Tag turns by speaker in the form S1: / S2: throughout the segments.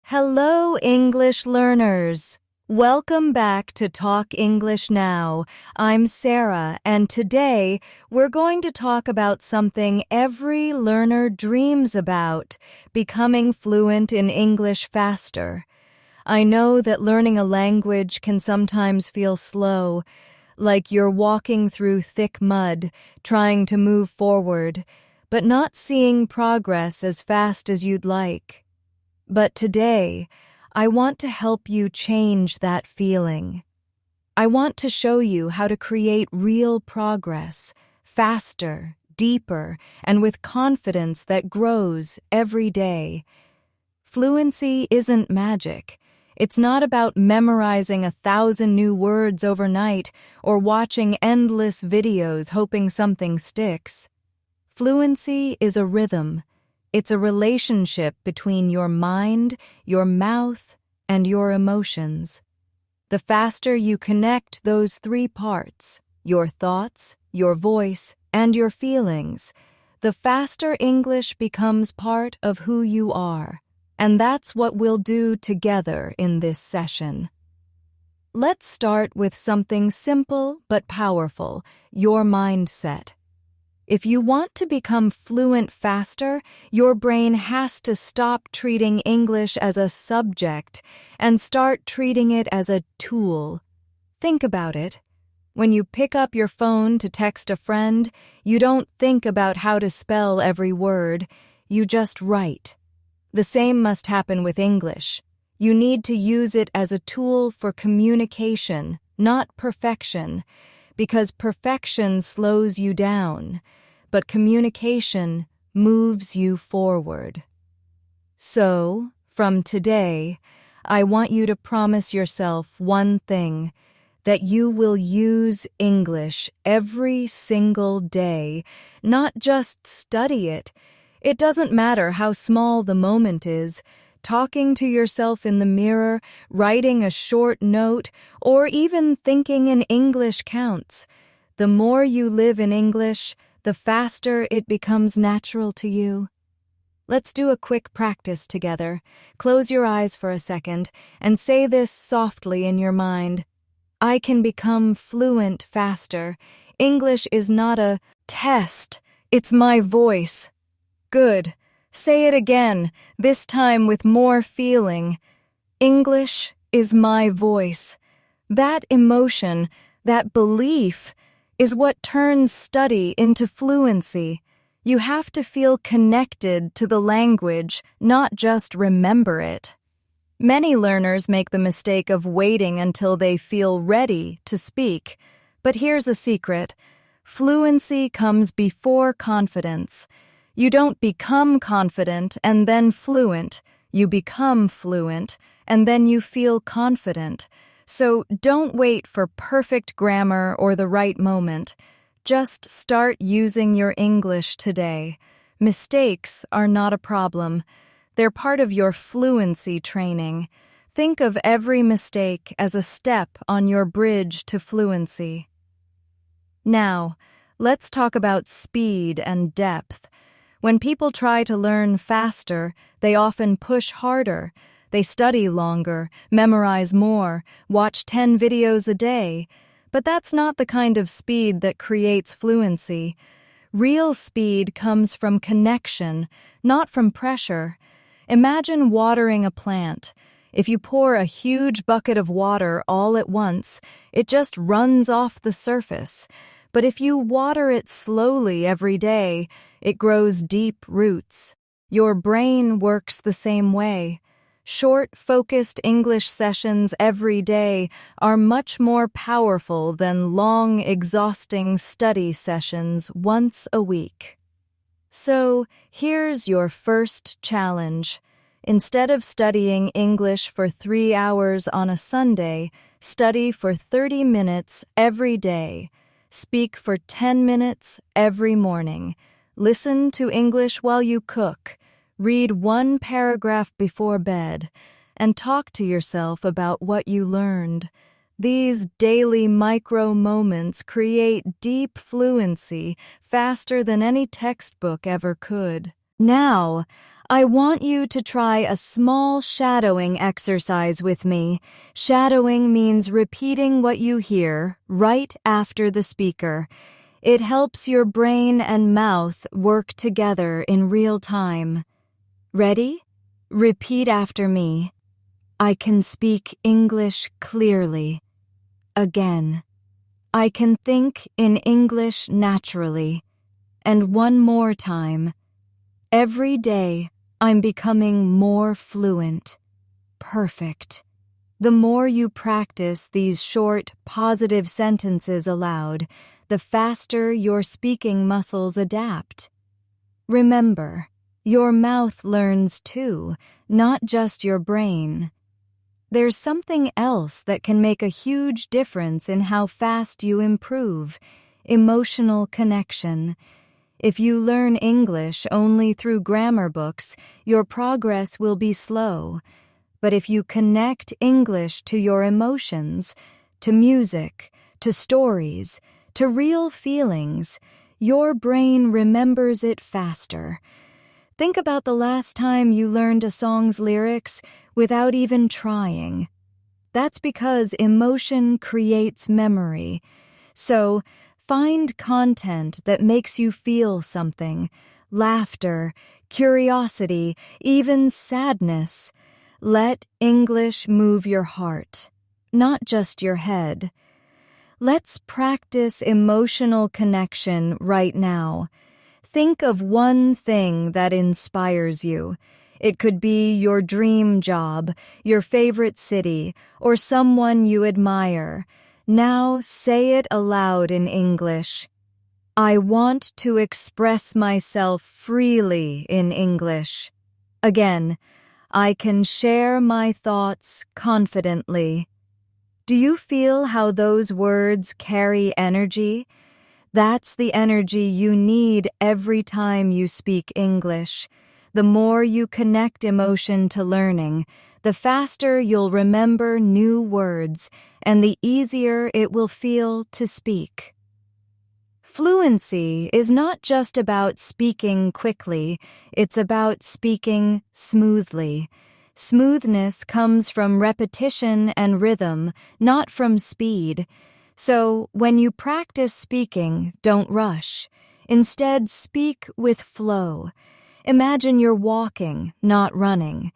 S1: Hello, English learners. Welcome back to Talk English Now. I'm Sarah, and today we're going to talk about something every learner dreams about: becoming fluent in English faster. I know that learning a language can sometimes feel slow, like you're walking through thick mud, trying to move forward, but not seeing progress as fast as you'd like. But today, I want to help you change that feeling. I want to show you how to create real progress, faster, deeper, and with confidence that grows every day. Fluency isn't magic. It's not about memorizing 1,000 new words overnight or watching endless videos hoping something sticks. Fluency is a rhythm. It's a relationship between your mind, your mouth, and your emotions. The faster you connect those three parts, your thoughts, your voice, and your feelings, the faster English becomes part of who you are. And that's what we'll do together in this session. Let's start with something simple but powerful: your mindset. If you want to become fluent faster, your brain has to stop treating English as a subject and start treating it as a tool. Think about it. When you pick up your phone to text a friend, you don't think about how to spell every word, you just write. The same must happen with English. You need to use it as a tool for communication, not perfection, because perfection slows you down, but communication moves you forward. So, from today, I want you to promise yourself one thing: that you will use English every single day, not just study it. It doesn't matter how small the moment is. Talking to yourself in the mirror, writing a short note, or even thinking in English counts. The more you live in English, the faster it becomes natural to you. Let's do a quick practice together. Close your eyes for a second and say this softly in your mind. I can become fluent faster. English is not a test. It's my voice. Good. Say it again, this time with more feeling. English is my voice. That emotion, that belief, is what turns study into fluency. You have to feel connected to the language, not just remember it. Many learners make the mistake of waiting until they feel ready to speak. But here's a secret: fluency comes before confidence. You don't become confident and then fluent. You become fluent and then you feel confident. So don't wait for perfect grammar or the right moment. Just start using your English today. Mistakes are not a problem. They're part of your fluency training. Think of every mistake as a step on your bridge to fluency. Now, let's talk about speed and depth. When people try to learn faster, they often push harder. They study longer, memorize more, watch 10 videos a day. But that's not the kind of speed that creates fluency. Real speed comes from connection, not from pressure. Imagine watering a plant. If you pour a huge bucket of water all at once, it just runs off the surface. But if you water it slowly every day, it grows deep roots. Your brain works the same way. Short, focused English sessions every day are much more powerful than long, exhausting study sessions once a week. So, here's your first challenge. Instead of studying English for 3 hours on a Sunday, study for 30 minutes every day. Speak for 10 minutes every morning. Listen to English while you cook. Read one paragraph before bed. And talk to yourself about what you learned. These daily micro moments create deep fluency faster than any textbook ever could. Now, I want you to try a small shadowing exercise with me. Shadowing means repeating what you hear right after the speaker. It helps your brain and mouth work together in real time. Ready? Repeat after me. I can speak English clearly. Again. I can think in English naturally. And one more time. Every day, I'm becoming more fluent. Perfect. The more you practice these short, positive sentences aloud, the faster your speaking muscles adapt. Remember, your mouth learns too, not just your brain. There's something else that can make a huge difference in how fast you improve: emotional connection. If you learn English only through grammar books, your progress will be slow. But if you connect English to your emotions, to music, to stories, to real feelings, your brain remembers it faster. Think about the last time you learned a song's lyrics without even trying. That's because emotion creates memory. So, find content that makes you feel something: laughter, curiosity, even sadness. Let English move your heart, not just your head. Let's practice emotional connection right now. Think of one thing that inspires you. It could be your dream job, your favorite city, or someone you admire. Now say it aloud in English. I want to express myself freely in English. Again, I can share my thoughts confidently. Do you feel how those words carry energy? That's the energy you need every time you speak English. The more you connect emotion to learning, the faster you'll remember new words, and the easier it will feel to speak. Fluency is not just about speaking quickly, it's about speaking smoothly. Smoothness comes from repetition and rhythm, not from speed. So, when you practice speaking, don't rush. Instead, speak with flow. Imagine you're walking, not running.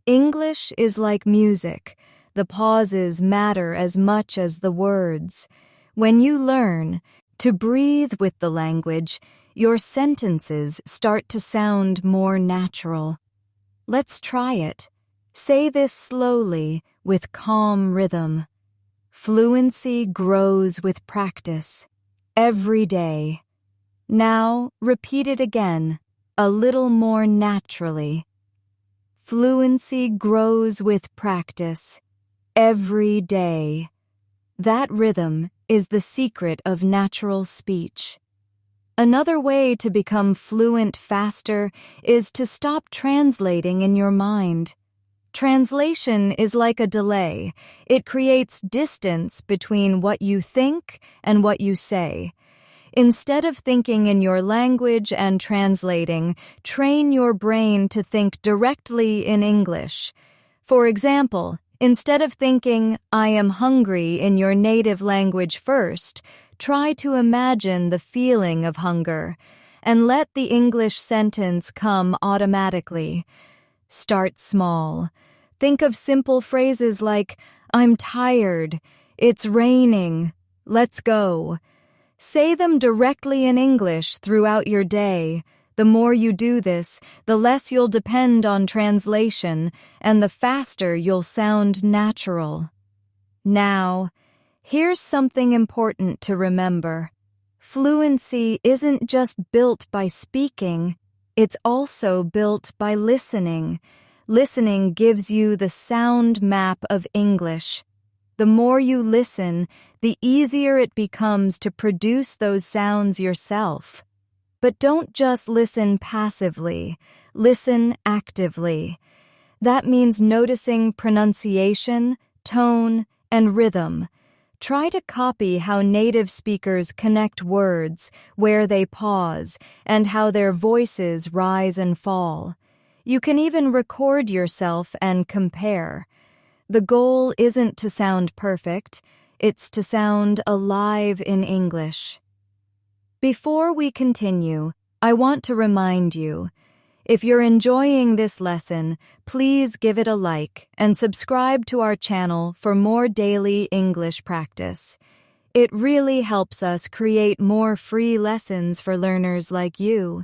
S1: English is like music. The pauses matter as much as the words. When you learn to breathe with the language, your sentences start to sound more natural. Let's try it. Say this slowly, with calm rhythm. Fluency grows with practice, every day. Now, repeat it again, a little more naturally. Fluency grows with practice, every day. That rhythm is the secret of natural speech. Another way to become fluent faster is to stop translating in your mind. Translation is like a delay. It creates distance between what you think and what you say. Instead of thinking in your language and translating, train your brain to think directly in English. For example, instead of thinking, I am hungry in your native language first, try to imagine the feeling of hunger, and let the English sentence come automatically. Start small. Think of simple phrases like, I'm tired, it's raining, let's go. Say them directly in English throughout your day. The more you do this, the less you'll depend on translation, and the faster you'll sound natural. Now, here's something important to remember. Fluency isn't just built by speaking, it's also built by listening. Listening gives you the sound map of English. The more you listen, the easier it becomes to produce those sounds yourself. But don't just listen passively, listen actively. That means noticing pronunciation, tone, and rhythm. Try to copy how native speakers connect words, where they pause, and how their voices rise and fall. You can even record yourself and compare. The goal isn't to sound perfect, it's to sound alive in English. Before we continue, I want to remind you, if you're enjoying this lesson, please give it a like and subscribe to our channel for more daily English practice. It really helps us create more free lessons for learners like you.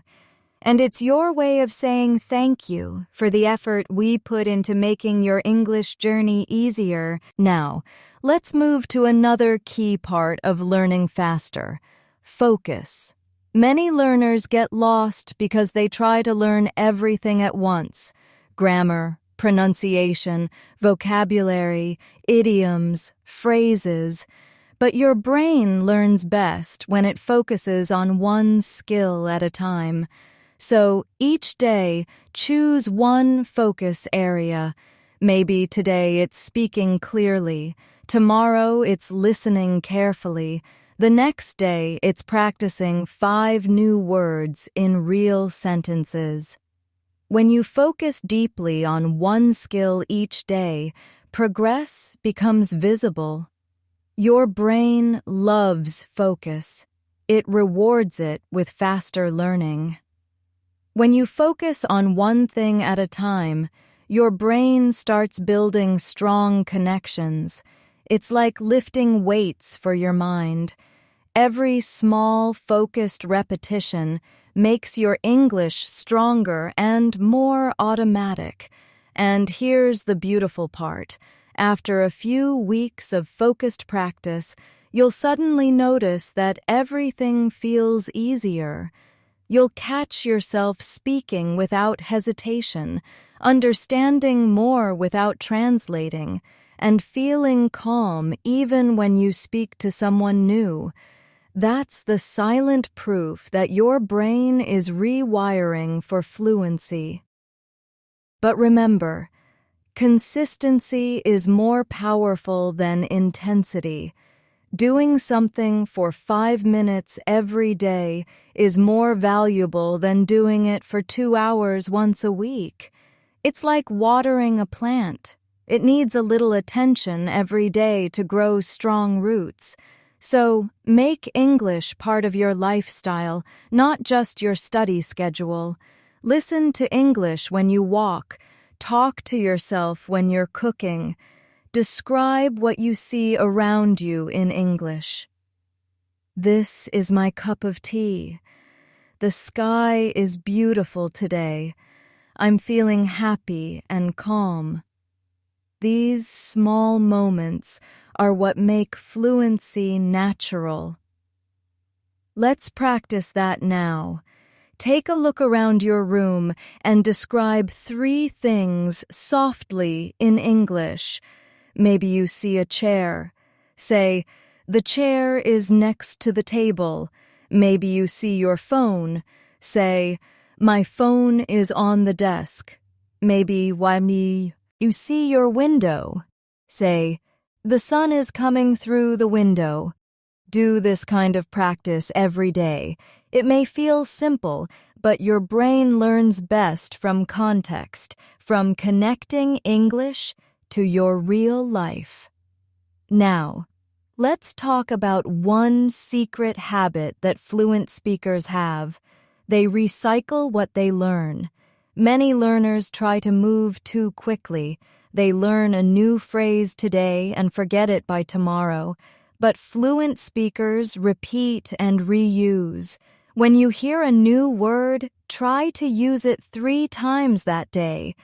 S1: And it's your way of saying thank you for the effort we put into making your English journey easier. Now, let's move to another key part of learning faster: focus. Many learners get lost because they try to learn everything at once: grammar, pronunciation, vocabulary, idioms, phrases. But your brain learns best when it focuses on one skill at a time. So each day, choose one focus area. Maybe today it's speaking clearly, tomorrow it's listening carefully, the next day it's practicing 5 new words in real sentences. When you focus deeply on one skill each day, progress becomes visible. Your brain loves focus. It rewards it with faster learning. When you focus on one thing at a time, your brain starts building strong connections. It's like lifting weights for your mind. Every small, focused repetition makes your English stronger and more automatic. And here's the beautiful part. After a few weeks of focused practice, you'll suddenly notice that everything feels easier. You'll catch yourself speaking without hesitation, understanding more without translating, and feeling calm even when you speak to someone new. That's the silent proof that your brain is rewiring for fluency. But remember, consistency is more powerful than intensity. Doing something for 5 minutes every day is more valuable than doing it for 2 hours once a week. It's like watering a plant. It needs a little attention every day to grow strong roots. So, make English part of your lifestyle, not just your study schedule. Listen to English when you walk. Talk to yourself when you're cooking. Describe what you see around you in English. This is my cup of tea. The sky is beautiful today. I'm feeling happy and calm. These small moments are what make fluency natural. Let's practice that now. Take a look around your room and describe 3 things softly in English. Maybe you see a chair. Say, "The chair is next to the table." Maybe you see your phone. Say, "My phone is on the desk." Maybe when you see your window. Say, "The sun is coming through the window." Do this kind of practice every day. It may feel simple, but your brain learns best from context, from connecting English to your real life. Now, let's talk about one secret habit that fluent speakers have. They recycle what they learn. Many learners try to move too quickly. They learn a new phrase today and forget it by tomorrow. But fluent speakers repeat and reuse. When you hear a new word, try to use it 3 times that day.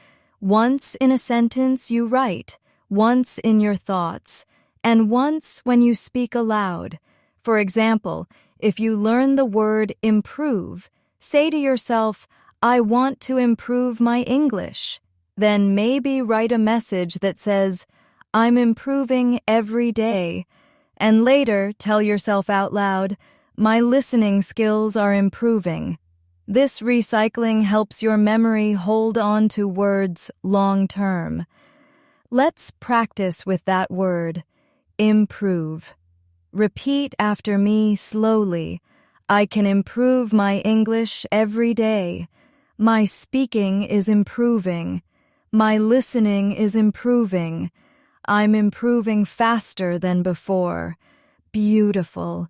S1: Once in a sentence you write, once in your thoughts, and once when you speak aloud. For example, if you learn the word improve, say to yourself, "I want to improve my English." Then maybe write a message that says, "I'm improving every day." And later tell yourself out loud, "My listening skills are improving." This recycling helps your memory hold on to words long term. Let's practice with that word, improve. Repeat after me slowly. I can improve my English every day. My speaking is improving. My listening is improving. I'm improving faster than before. Beautiful.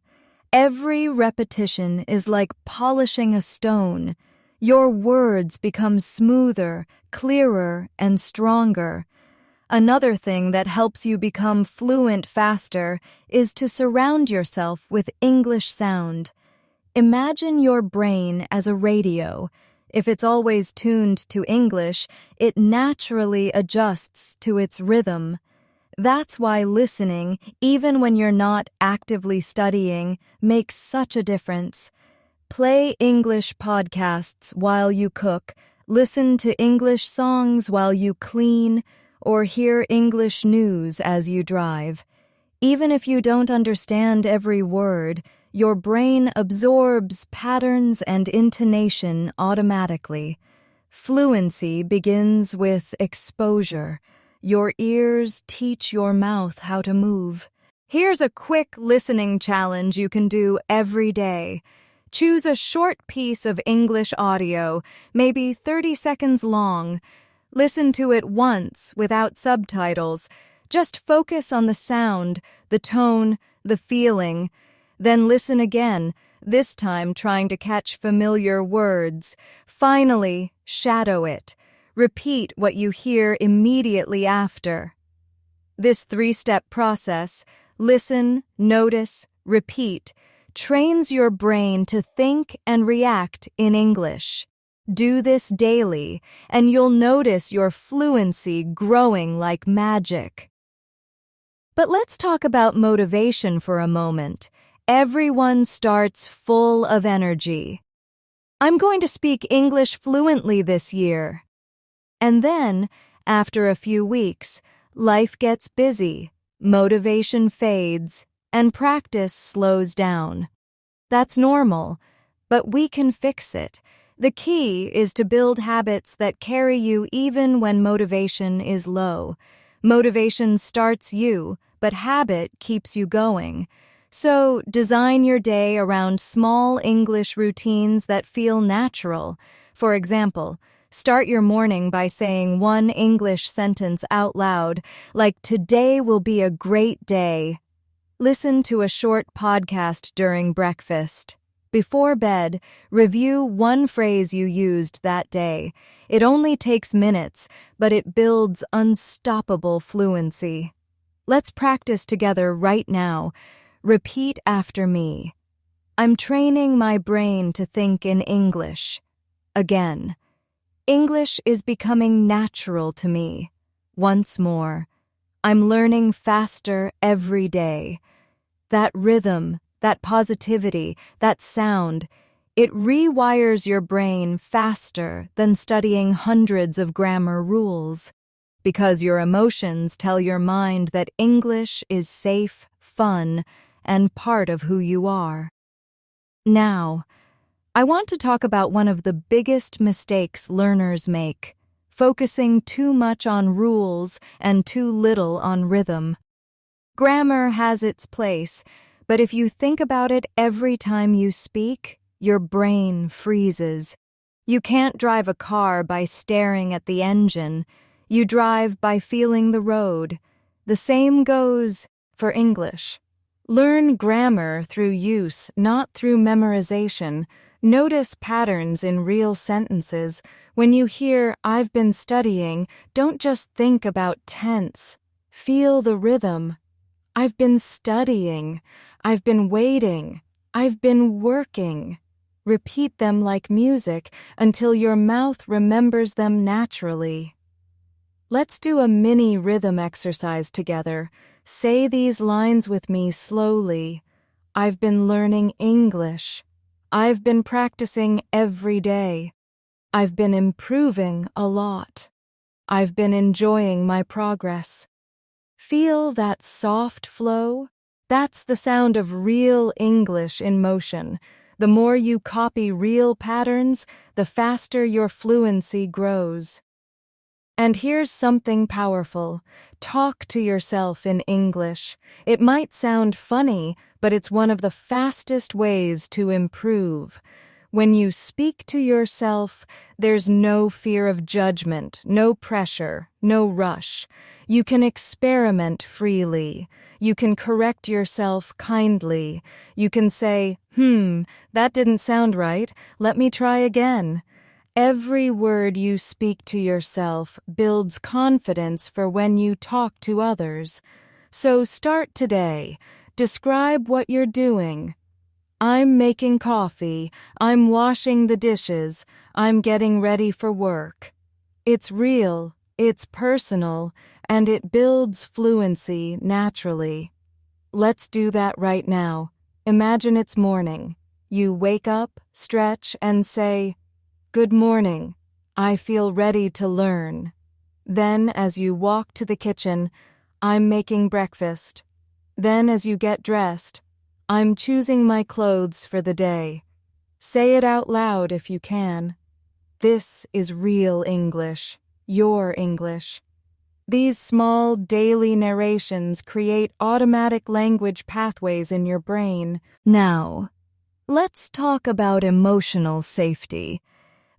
S1: Every repetition is like polishing a stone. Your words become smoother, clearer, and stronger. Another thing that helps you become fluent faster is to surround yourself with English sound. Imagine your brain as a radio. If it's always tuned to English, it naturally adjusts to its rhythm. That's why listening, even when you're not actively studying, makes such a difference. Play English podcasts while you cook, listen to English songs while you clean, or hear English news as you drive. Even if you don't understand every word, your brain absorbs patterns and intonation automatically. Fluency begins with exposure. Your ears teach your mouth how to move. Here's a quick listening challenge you can do every day. Choose a short piece of English audio, maybe 30 seconds long. Listen to it once without subtitles. Just focus on the sound, the tone, the feeling. Then listen again, this time trying to catch familiar words. Finally, shadow it. Repeat what you hear immediately after. This 3-step process, listen, notice, repeat, trains your brain to think and react in English. Do this daily, and you'll notice your fluency growing like magic. But let's talk about motivation for a moment. Everyone starts full of energy. I'm going to speak English fluently this year. And then, after a few weeks, life gets busy, motivation fades, and practice slows down. That's normal, but we can fix it. The key is to build habits that carry you even when motivation is low. Motivation starts you, but habit keeps you going. So, design your day around small English routines that feel natural. For example, start your morning by saying one English sentence out loud, like "Today will be a great day." Listen to a short podcast during breakfast. Before bed, review one phrase you used that day. It only takes minutes, but it builds unstoppable fluency. Let's practice together right now. Repeat after me. I'm training my brain to think in English. Again. English is becoming natural to me. Once more. I'm learning faster every day. That rhythm, that positivity, that sound, it rewires your brain faster than studying hundreds of grammar rules. Because your emotions tell your mind that English is safe, fun, and part of who you are. Now, I want to talk about one of the biggest mistakes learners make, focusing too much on rules and too little on rhythm. Grammar has its place, but if you think about it every time you speak, your brain freezes. You can't drive a car by staring at the engine. You drive by feeling the road. The same goes for English. Learn grammar through use, not through memorization. Notice patterns in real sentences. When you hear "I've been studying," don't just think about tense. Feel the rhythm. I've been studying. I've been waiting. I've been working. Repeat them like music until your mouth remembers them naturally. Let's do a mini rhythm exercise together. Say these lines with me slowly. I've been learning English. I've been practicing every day. I've been improving a lot. I've been enjoying my progress. Feel that soft flow? That's the sound of real English in motion. The more you copy real patterns, the faster your fluency grows. And here's something powerful. Talk to yourself in English. It might sound funny, but it's one of the fastest ways to improve. When you speak to yourself, there's no fear of judgment, no pressure, no rush. You can experiment freely. You can correct yourself kindly. You can say, that didn't sound right. Let me try again. Every word you speak to yourself builds confidence for when you talk to others. So start today. Describe what you're doing. I'm making coffee. I'm washing the dishes. I'm getting ready for work. It's real, it's personal, and it builds fluency naturally. Let's do that right now. Imagine it's morning. You wake up, stretch, and say, "Good morning. I feel ready to learn." Then, as you walk to the kitchen, "I'm making breakfast." Then, as you get dressed, "I'm choosing my clothes for the day." Say it out loud if you can. This is real English, your English. These small daily narrations create automatic language pathways in your brain. Now, let's talk about emotional safety.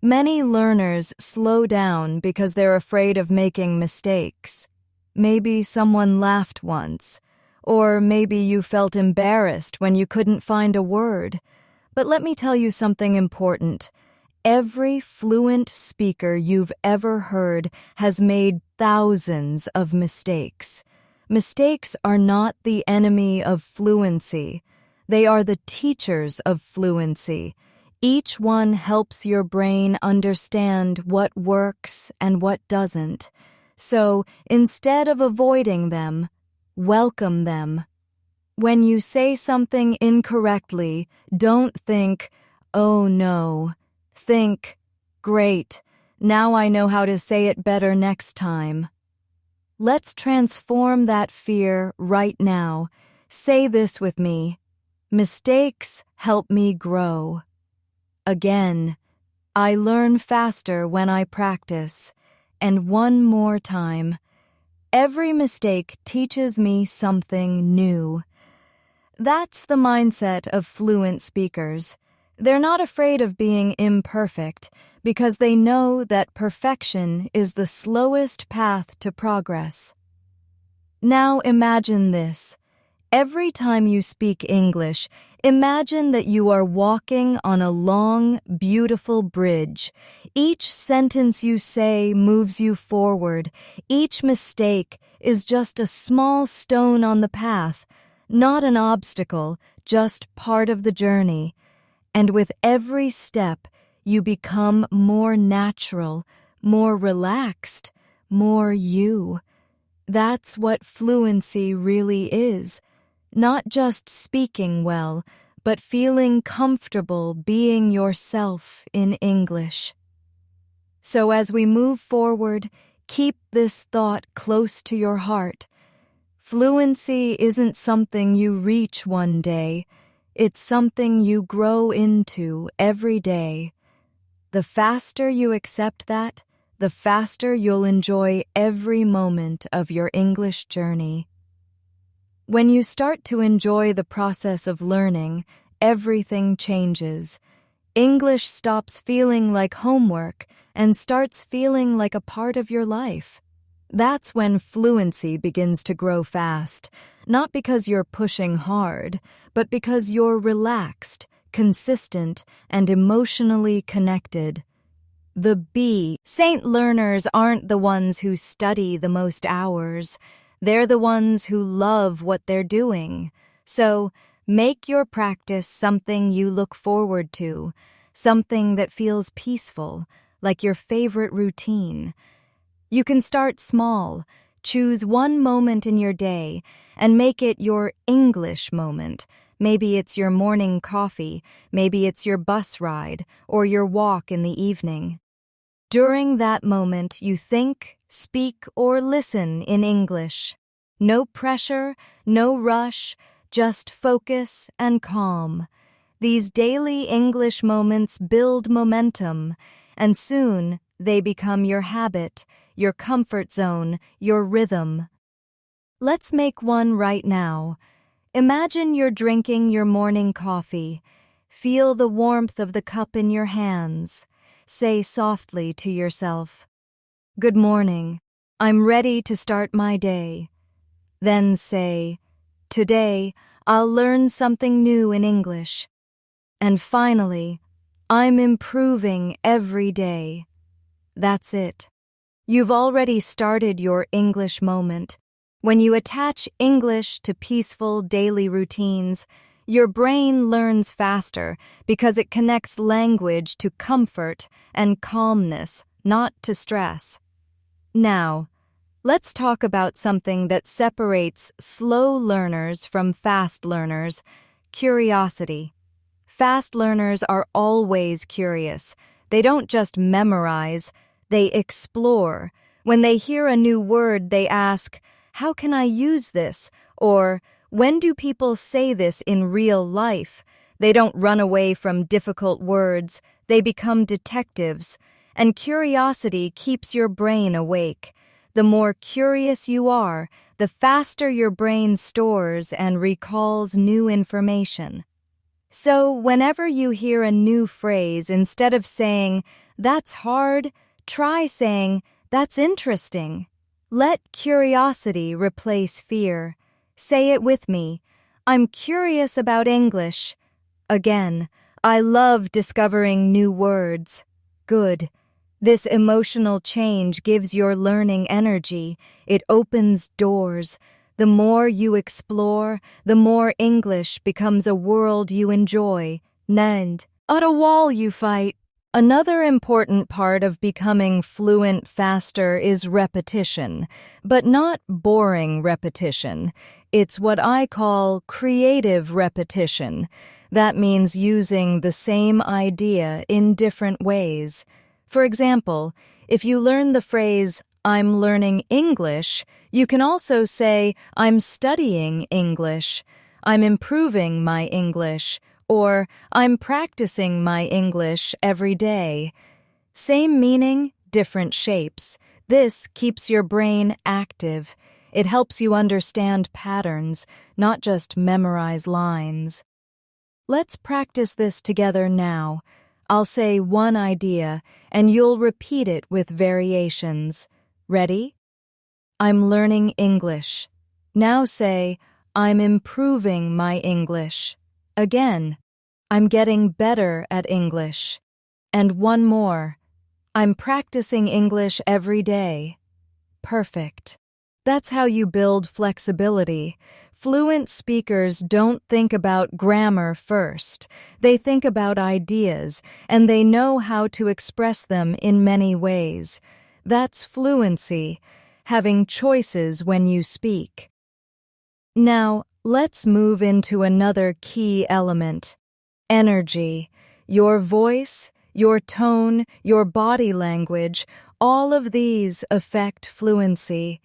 S1: Many learners slow down because they're afraid of making mistakes. Maybe someone laughed once. Or maybe you felt embarrassed when you couldn't find a word. But let me tell you something important. Every fluent speaker you've ever heard has made thousands of mistakes. Mistakes are not the enemy of fluency. They are the teachers of fluency. Each one helps your brain understand what works and what doesn't. So instead of avoiding them, welcome them. When you say something incorrectly, don't think, "Oh no." Think, "Great, now I know how to say it better next time." Let's transform that fear right now. Say this with me. Mistakes help me grow. Again, I learn faster when I practice. And one more time. Every mistake teaches me something new. That's the mindset of fluent speakers. They're not afraid of being imperfect because they know that perfection is the slowest path to progress. Now imagine this. Every time you speak English, imagine that you are walking on a long, beautiful bridge. Each sentence you say moves you forward. Each mistake is just a small stone on the path, not an obstacle, just part of the journey. And with every step, you become more natural, more relaxed, more you. That's what fluency really is. Not just speaking well, but feeling comfortable being yourself in English. So as we move forward, keep this thought close to your heart. Fluency isn't something you reach one day. It's something you grow into every day. The faster you accept that, the faster you'll enjoy every moment of your English journey. When you start to enjoy the process of learning, everything changes. English stops feeling like homework and starts feeling like a part of your life. That's when fluency begins to grow fast, not because you're pushing hard, but because you're relaxed, consistent, and emotionally connected. The B. Saint learners aren't the ones who study the most hours. They're the ones who love what they're doing. So, make your practice something you look forward to, something that feels peaceful, like your favorite routine. You can start small, choose one moment in your day, and make it your English moment. Maybe it's your morning coffee, maybe it's your bus ride, or your walk in the evening. During that moment, you think, speak, or listen in English. No pressure, no rush, just focus and calm. These daily English moments build momentum, and soon they become your habit, your comfort zone, your rhythm. Let's make one right now. Imagine you're drinking your morning coffee. Feel the warmth of the cup in your hands. Say softly to yourself, "Good morning. I'm ready to start my day." Then say, "Today, I'll learn something new in English." And finally, "I'm improving every day." That's it. You've already started your English moment. When you attach English to peaceful daily routines, your brain learns faster because it connects language to comfort and calmness, not to stress. Now, let's talk about something that separates slow learners from fast learners: curiosity. Fast learners are always curious. They don't just memorize, they explore. When they hear a new word, they ask, "How can I use this?" Or, "When do people say this in real life?" They don't run away from difficult words, they become detectives. And curiosity keeps your brain awake. The more curious you are, the faster your brain stores and recalls new information. So, whenever you hear a new phrase, instead of saying, "That's hard," try saying, "That's interesting." Let curiosity replace fear. Say it with me. "I'm curious about English." Again, "I love discovering new words." Good. This emotional change gives your learning energy. It opens doors. The more you explore, the more English becomes a world you enjoy. Not a wall you fight. Another important part of becoming fluent faster is repetition, but not boring repetition. It's what I call creative repetition. That means using the same idea in different ways. For example, if you learn the phrase, "I'm learning English," you can also say, "I'm studying English," "I'm improving my English," or "I'm practicing my English every day." Same meaning, different shapes. This keeps your brain active. It helps you understand patterns, not just memorize lines. Let's practice this together now. I'll say one idea, and you'll repeat it with variations. Ready? I'm learning English. Now say, "I'm improving my English." Again, "I'm getting better at English." And one more, "I'm practicing English every day." Perfect. That's how you build flexibility. Fluent speakers don't think about grammar first. They think about ideas, and they know how to express them in many ways. That's fluency, having choices when you speak. Now, let's move into another key element: energy. Your voice, your tone, your body language, all of these affect fluency.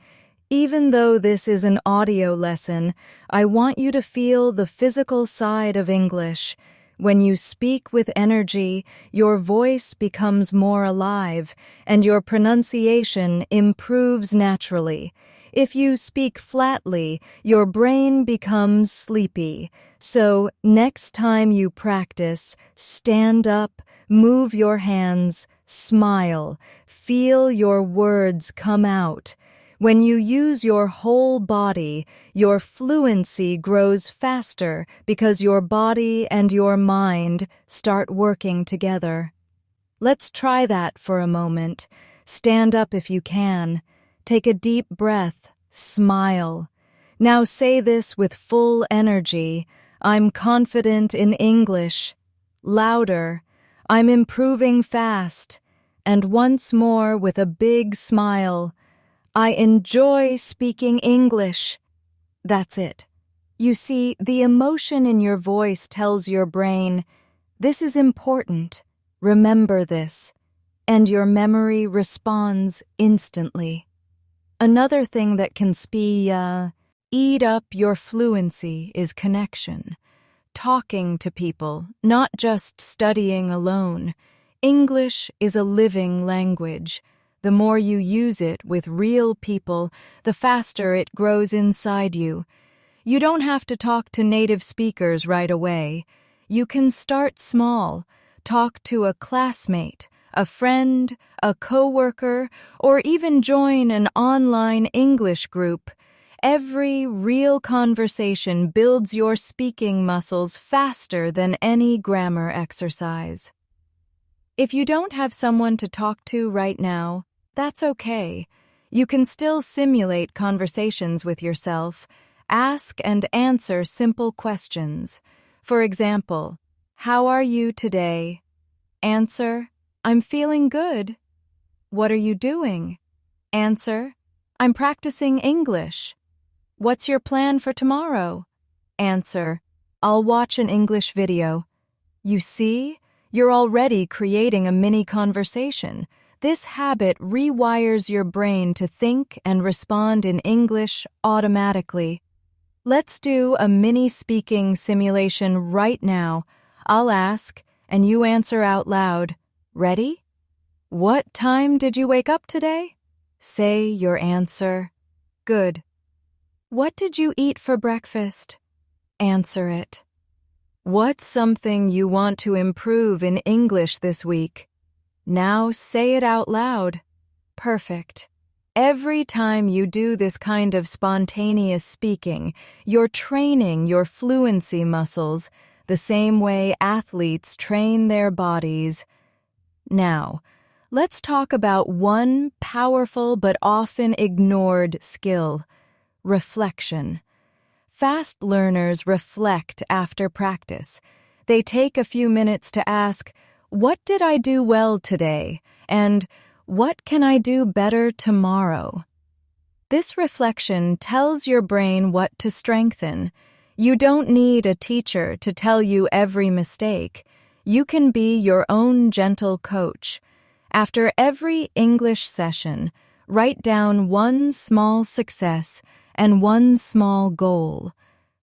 S1: Even though this is an audio lesson, I want you to feel the physical side of English. When you speak with energy, your voice becomes more alive, and your pronunciation improves naturally. If you speak flatly, your brain becomes sleepy. So, next time you practice, stand up, move your hands, smile, feel your words come out. When you use your whole body, your fluency grows faster because your body and your mind start working together. Let's try that for a moment. Stand up if you can. Take a deep breath. Smile. Now say this with full energy. I'm confident in English. Louder. I'm improving fast. And once more with a big smile. I enjoy speaking English. That's it. You see, the emotion in your voice tells your brain, this is important. Remember this. And your memory responds instantly. Another thing that can eat up your fluency is connection. Talking to people, not just studying alone. English is a living language. The more you use it with real people, the faster it grows inside you. You don't have to talk to native speakers right away. You can start small. Talk to a classmate, a friend, a coworker, or even join an online English group. Every real conversation builds your speaking muscles faster than any grammar exercise. If you don't have someone to talk to right now, that's okay. You can still simulate conversations with yourself. Ask and answer simple questions. For example, how are you today? Answer, I'm feeling good. What are you doing? Answer, I'm practicing English. What's your plan for tomorrow? Answer, I'll watch an English video. You see, you're already creating a mini conversation. This habit rewires your brain to think and respond in English automatically. Let's do a mini speaking simulation right now. I'll ask, and you answer out loud. Ready? What time did you wake up today? Say your answer. Good. What did you eat for breakfast? Answer it. What's something you want to improve in English this week? Now say it out loud. Perfect. Every time you do this kind of spontaneous speaking, you're training your fluency muscles the same way athletes train their bodies. Now, let's talk about one powerful but often ignored skill: reflection. Fast learners reflect after practice. They take a few minutes to ask, what did I do well today? And what can I do better tomorrow? This reflection tells your brain what to strengthen. You don't need a teacher to tell you every mistake. You can be your own gentle coach. After every English session, write down one small success and one small goal.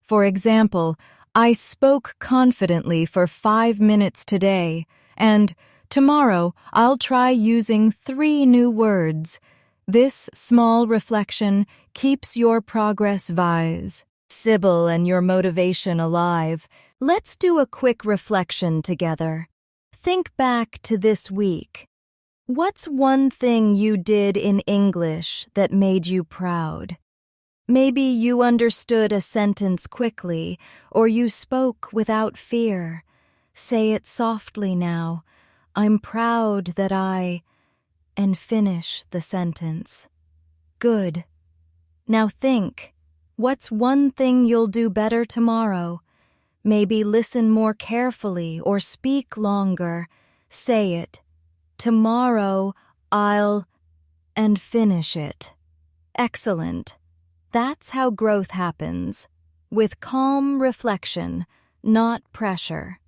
S1: For example, I spoke confidently for 5 minutes today, and tomorrow I'll try using 3 new words. This small reflection keeps your progress visible and your motivation alive. Let's do a quick reflection together. Think back to this week. What's one thing you did in English that made you proud? Maybe you understood a sentence quickly, or you spoke without fear. Say it softly now. I'm proud that I... and finish the sentence. Good. Now think, what's one thing you'll do better tomorrow? Maybe listen more carefully or speak longer. Say it. Tomorrow I'll... and finish it. Excellent. That's how growth happens, with calm reflection, not pressure.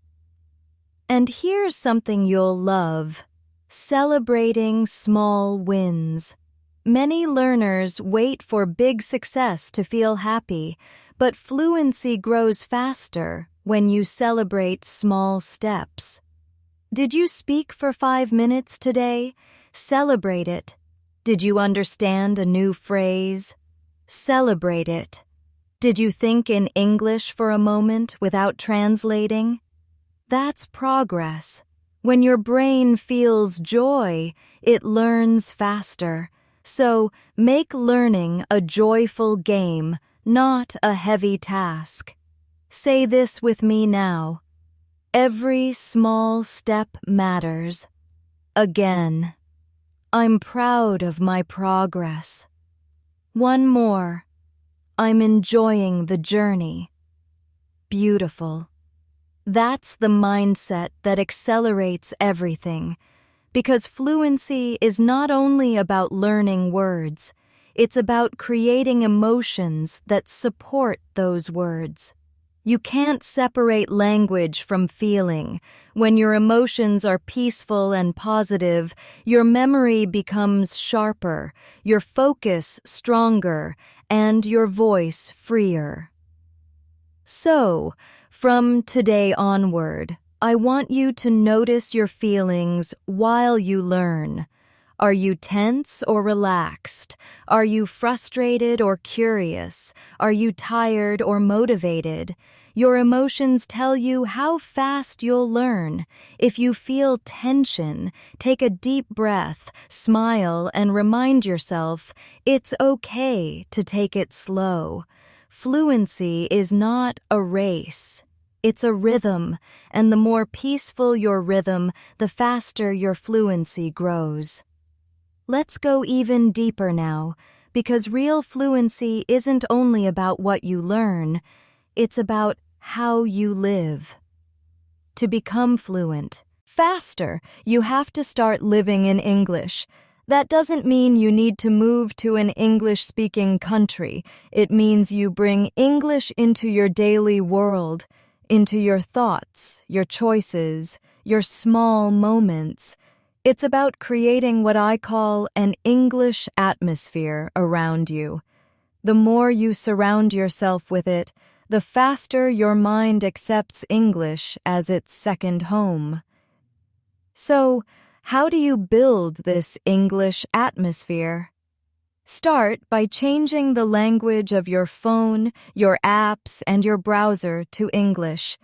S1: And here's something you'll love: celebrating small wins. Many learners wait for big success to feel happy, but fluency grows faster when you celebrate small steps. Did you speak for 5 minutes today? Celebrate it. Did you understand a new phrase? Celebrate it. Did you think in English for a moment without translating? That's progress. When your brain feels joy, it learns faster. So make learning a joyful game, not a heavy task. Say this with me now. Every small step matters. Again, I'm proud of my progress. One more. I'm enjoying the journey. Beautiful. That's the mindset that accelerates everything, because fluency is not only about learning words, it's about creating emotions that support those words. You can't separate language from feeling. When your emotions are peaceful and positive, your memory becomes sharper, your focus stronger, and your voice freer. So, from today onward, I want you to notice your feelings while you learn. Are you tense or relaxed? Are you frustrated or curious? Are you tired or motivated? Your emotions tell you how fast you'll learn. If you feel tension, take a deep breath, smile, and remind yourself it's okay to take it slow. Fluency is not a race. It's a rhythm, and the more peaceful your rhythm, the faster your fluency grows. Let's go even deeper now, because real fluency isn't only about what you learn, it's about how you live. To become fluent faster, you have to start living in English. That doesn't mean you need to move to an English-speaking country. It means you bring English into your daily world, into your thoughts, your choices, your small moments. It's about creating what I call an English atmosphere around you. The more you surround yourself with it, the faster your mind accepts English as its second home. So, how do you build this English atmosphere? Start by changing the language of your phone, your apps, and your browser to English.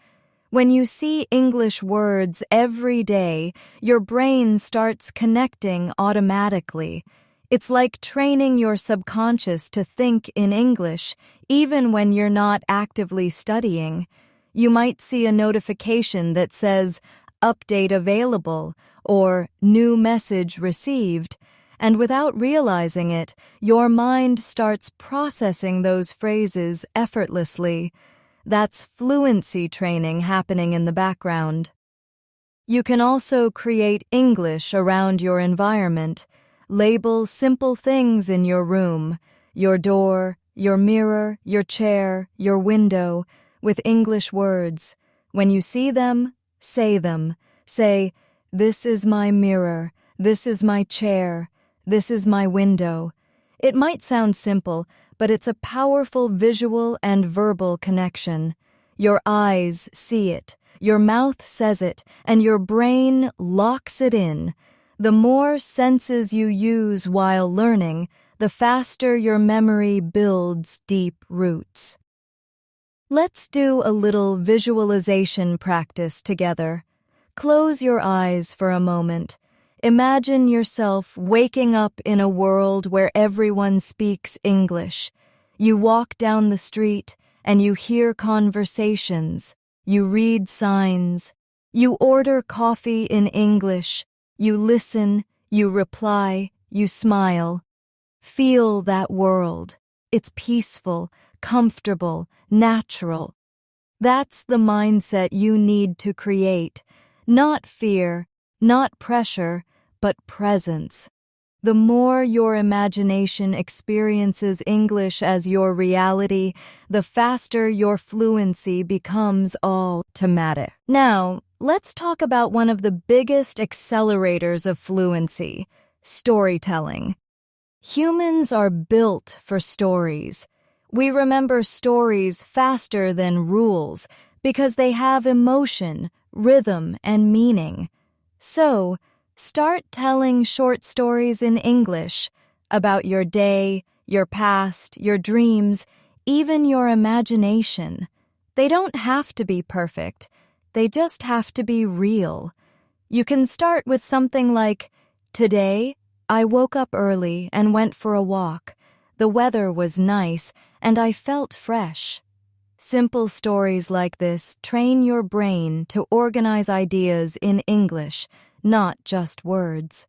S1: When you see English words every day, your brain starts connecting automatically. It's like training your subconscious to think in English, even when you're not actively studying. You might see a notification that says, "Update available," or "New message received," and without realizing it, your mind starts processing those phrases effortlessly. That's fluency training happening in the background. You can also create English around your environment. Label simple things in your room, your door, your mirror, your chair, your window, with English words. When you see them, say them. Say, "This is my mirror, this is my chair, this is my window." It might sound simple, but it's a powerful visual and verbal connection. Your eyes see it, your mouth says it, and your brain locks it in. The more senses you use while learning, the faster your memory builds deep roots. Let's do a little visualization practice together. Close your eyes for a moment. Imagine yourself waking up in a world where everyone speaks English. You walk down the street and you hear conversations. You read signs. You order coffee in English. You listen, you reply, you smile. Feel that world. It's peaceful, comfortable, natural. That's the mindset you need to create. Not fear, not pressure, but presence. The more your imagination experiences English as your reality, the faster your fluency becomes automatic. Now, let's talk about one of the biggest accelerators of fluency, storytelling. Humans are built for stories. We remember stories faster than rules because they have emotion, rhythm, and meaning. So, start telling short stories in English about your day, your past, your dreams, even your imagination. They don't have to be perfect. They just have to be real. You can start with something like, "Today, I woke up early and went for a walk. The weather was nice and I felt fresh." Simple stories like this train your brain to organize ideas in English, not just words.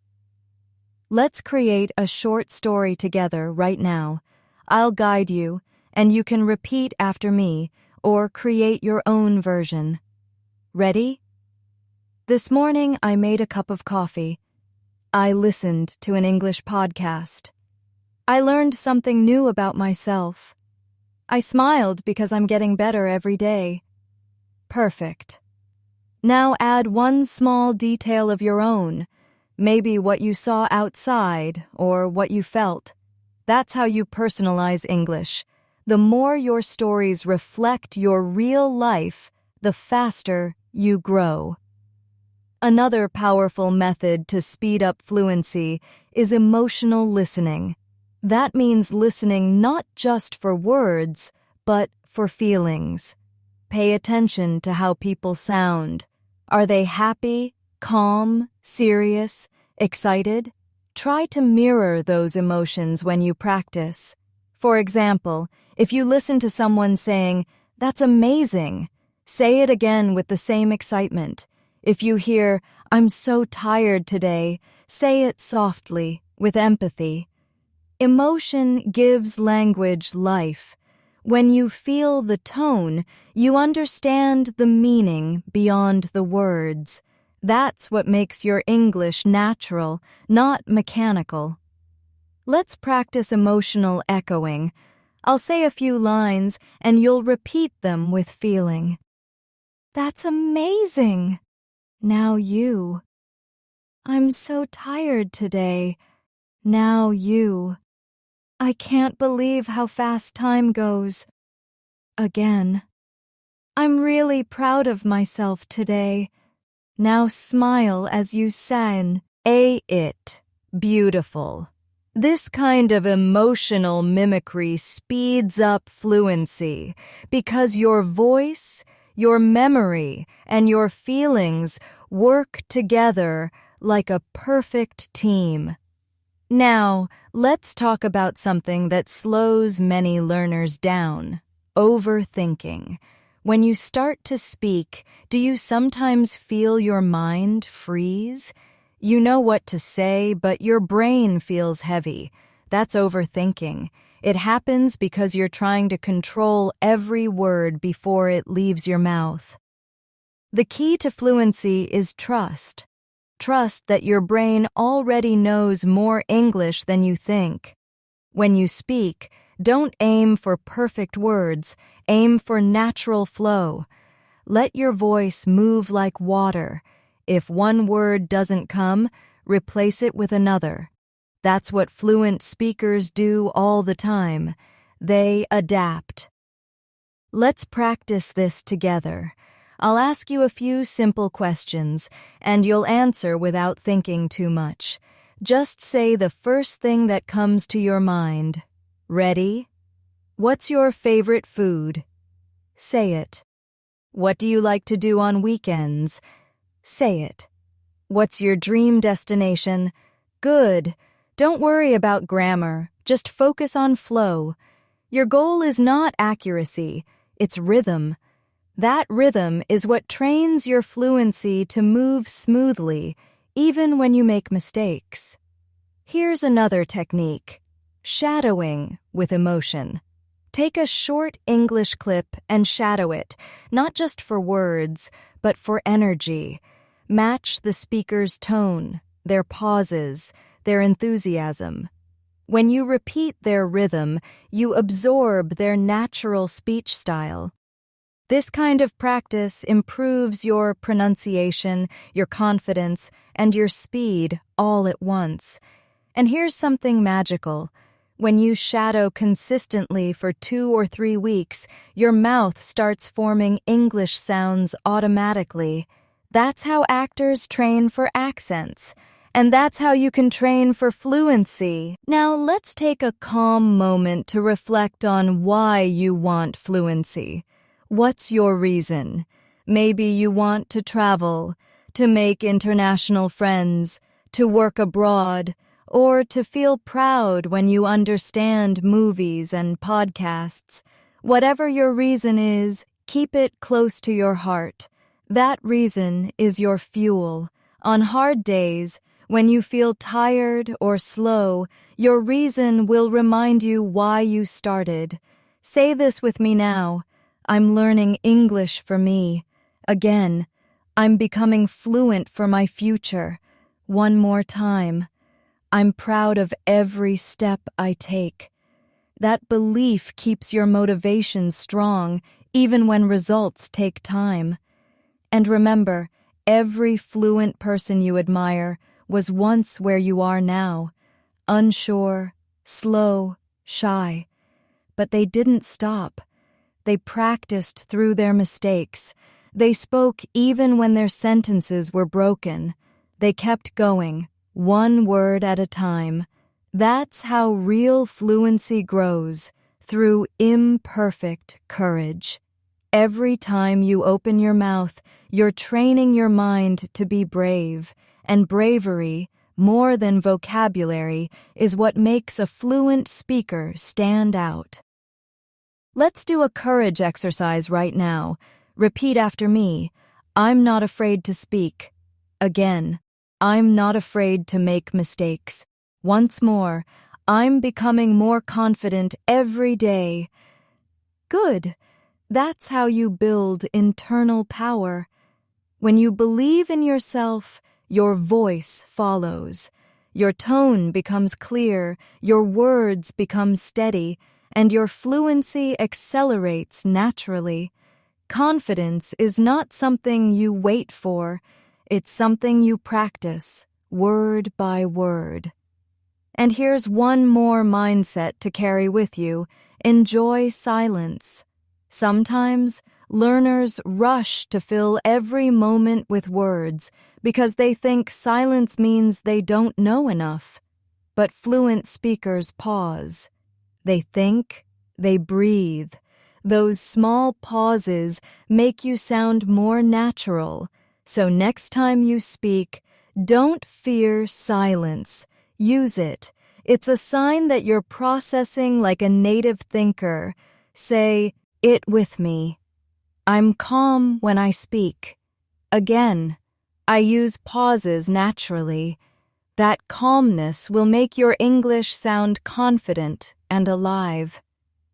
S1: Let's create a short story together right now. I'll guide you, and you can repeat after me or create your own version. Ready? This morning I made a cup of coffee. I listened to an English podcast. I learned something new about myself. I smiled because I'm getting better every day. Perfect. Now add one small detail of your own, maybe what you saw outside or what you felt. That's how you personalize English. The more your stories reflect your real life, the faster you grow. Another powerful method to speed up fluency is emotional listening. That means listening not just for words, but for feelings. Pay attention to how people sound. Are they happy, calm, serious, excited? Try to mirror those emotions when you practice. For example, if you listen to someone saying, "That's amazing," say it again with the same excitement. If you hear, "I'm so tired today," say it softly, with empathy. Emotion gives language life. When you feel the tone, you understand the meaning beyond the words. That's what makes your English natural, not mechanical. Let's practice emotional echoing. I'll say a few lines, and you'll repeat them with feeling. "That's amazing." Now you. "I'm so tired today." Now you. "I can't believe how fast time goes." Again. "I'm really proud of myself today." Now smile as you say it. Beautiful. This kind of emotional mimicry speeds up fluency because your voice, your memory, and your feelings work together like a perfect team. Now, let's talk about something that slows many learners down: overthinking. When you start to speak, do you sometimes feel your mind freeze? You know what to say, but your brain feels heavy. That's overthinking. It happens because you're trying to control every word before it leaves your mouth. The key to fluency is trust. Trust that your brain already knows more English than you think. When you speak, don't aim for perfect words, aim for natural flow. Let your voice move like water. If one word doesn't come, replace it with another. That's what fluent speakers do all the time. They adapt. Let's practice this together. I'll ask you a few simple questions, and you'll answer without thinking too much. Just say the first thing that comes to your mind. Ready? What's your favorite food? Say it. What do you like to do on weekends? Say it. What's your dream destination? Good. Don't worry about grammar. Just focus on flow. Your goal is not accuracy, it's rhythm. That rhythm is what trains your fluency to move smoothly, even when you make mistakes. Here's another technique: shadowing with emotion. Take a short English clip and shadow it, not just for words, but for energy. Match the speaker's tone, their pauses, their enthusiasm. When you repeat their rhythm, you absorb their natural speech style. This kind of practice improves your pronunciation, your confidence, and your speed all at once. And here's something magical. When you shadow consistently for 2 or 3 weeks, your mouth starts forming English sounds automatically. That's how actors train for accents. And that's how you can train for fluency. Now let's take a calm moment to reflect on why you want fluency. What's your reason? Maybe you want to travel, to make international friends, to work abroad, or to feel proud when you understand movies and podcasts. Whatever your reason is, keep it close to your heart. That reason is your fuel. On hard days, when you feel tired or slow, your reason will remind you why you started. Say this with me now. I'm learning English for me. Again, I'm becoming fluent for my future. One more time. I'm proud of every step I take. That belief keeps your motivation strong, even when results take time. And remember, every fluent person you admire was once where you are now, unsure, slow, shy. But they didn't stop. They practiced through their mistakes. They spoke even when their sentences were broken. They kept going, one word at a time. That's how real fluency grows, through imperfect courage. Every time you open your mouth, you're training your mind to be brave, and bravery, more than vocabulary, is what makes a fluent speaker stand out. Let's do a courage exercise right now. Repeat after me. I'm not afraid to speak. Again, I'm not afraid to make mistakes. Once more, I'm becoming more confident every day. Good. That's how you build internal power. When you believe in yourself, your voice follows. Your tone becomes clear, your words become steady, and your fluency accelerates naturally. Confidence is not something you wait for. It's something you practice, word by word. And here's one more mindset to carry with you. Enjoy silence. Sometimes, learners rush to fill every moment with words because they think silence means they don't know enough. But fluent speakers pause. They think, they breathe. Those small pauses make you sound more natural. So next time you speak, don't fear silence. Use it. It's a sign that you're processing like a native thinker. Say it with me. I'm calm when I speak. Again, I use pauses naturally. That calmness will make your English sound confident and alive.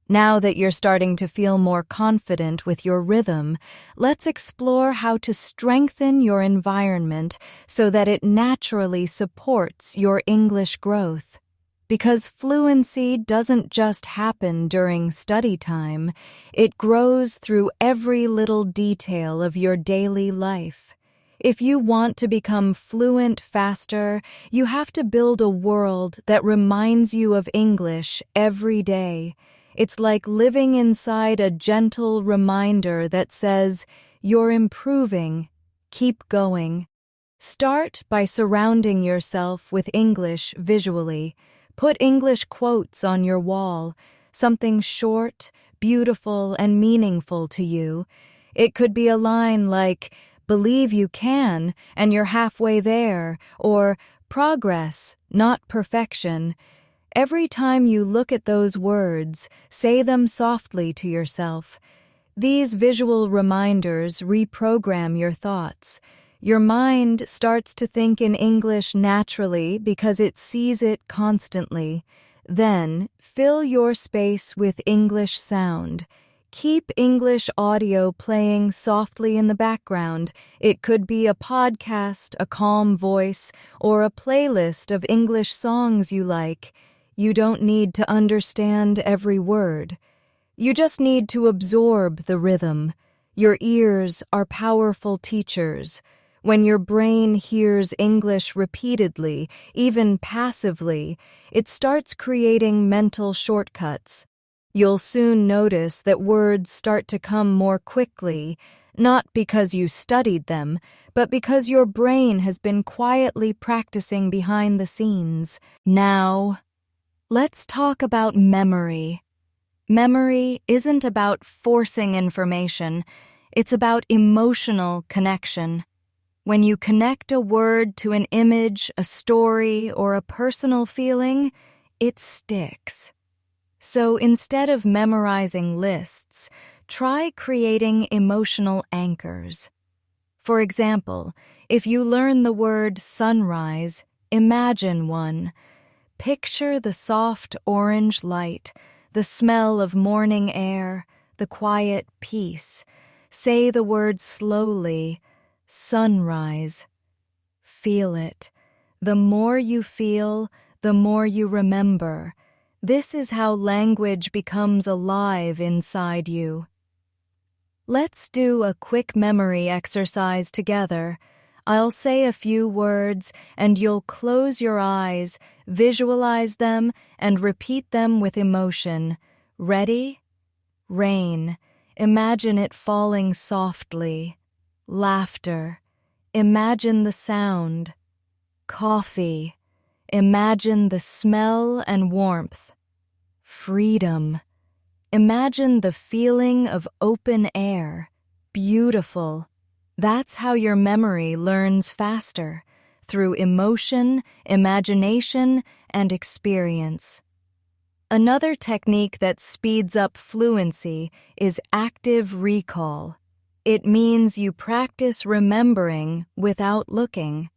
S1: Now that you're starting to feel more confident with your rhythm, let's explore how to strengthen your environment so that it naturally supports your English growth. Because fluency doesn't just happen during study time, it grows through every little detail of your daily life. If you want to become fluent faster, you have to build a world that reminds you of English every day. It's like living inside a gentle reminder that says, "You're improving. Keep going." Start by surrounding yourself with English visually. Put English quotes on your wall, something short, beautiful, and meaningful to you. It could be a line like, "Believe you can, and you're halfway there," or "Progress, not perfection." Every time you look at those words, say them softly to yourself. These visual reminders reprogram your thoughts. Your mind starts to think in English naturally because it sees it constantly. Then, fill your space with English sound. Keep English audio playing softly in the background. It could be a podcast, a calm voice, or a playlist of English songs you like. You don't need to understand every word. You just need to absorb the rhythm. Your ears are powerful teachers. When your brain hears English repeatedly, even passively, it starts creating mental shortcuts. You'll soon notice that words start to come more quickly, not because you studied them, but because your brain has been quietly practicing behind the scenes. Now, let's talk about memory. Memory isn't about forcing information, it's about emotional connection. When you connect a word to an image, a story, or a personal feeling, it sticks. So instead of memorizing lists, try creating emotional anchors. For example, if you learn the word sunrise, imagine one. Picture the soft orange light, the smell of morning air, the quiet peace. Say the word slowly, sunrise. Feel it. The more you feel, the more you remember. This is how language becomes alive inside you. Let's do a quick memory exercise together. I'll say a few words, and you'll close your eyes, visualize them, and repeat them with emotion. Ready? Rain. Imagine it falling softly. Laughter. Imagine the sound. Coffee. Imagine the smell and warmth. Freedom. Imagine the feeling of open air. Beautiful. That's how your memory learns faster, through emotion, imagination, and experience. Another technique that speeds up fluency is active recall. It means you practice remembering without looking.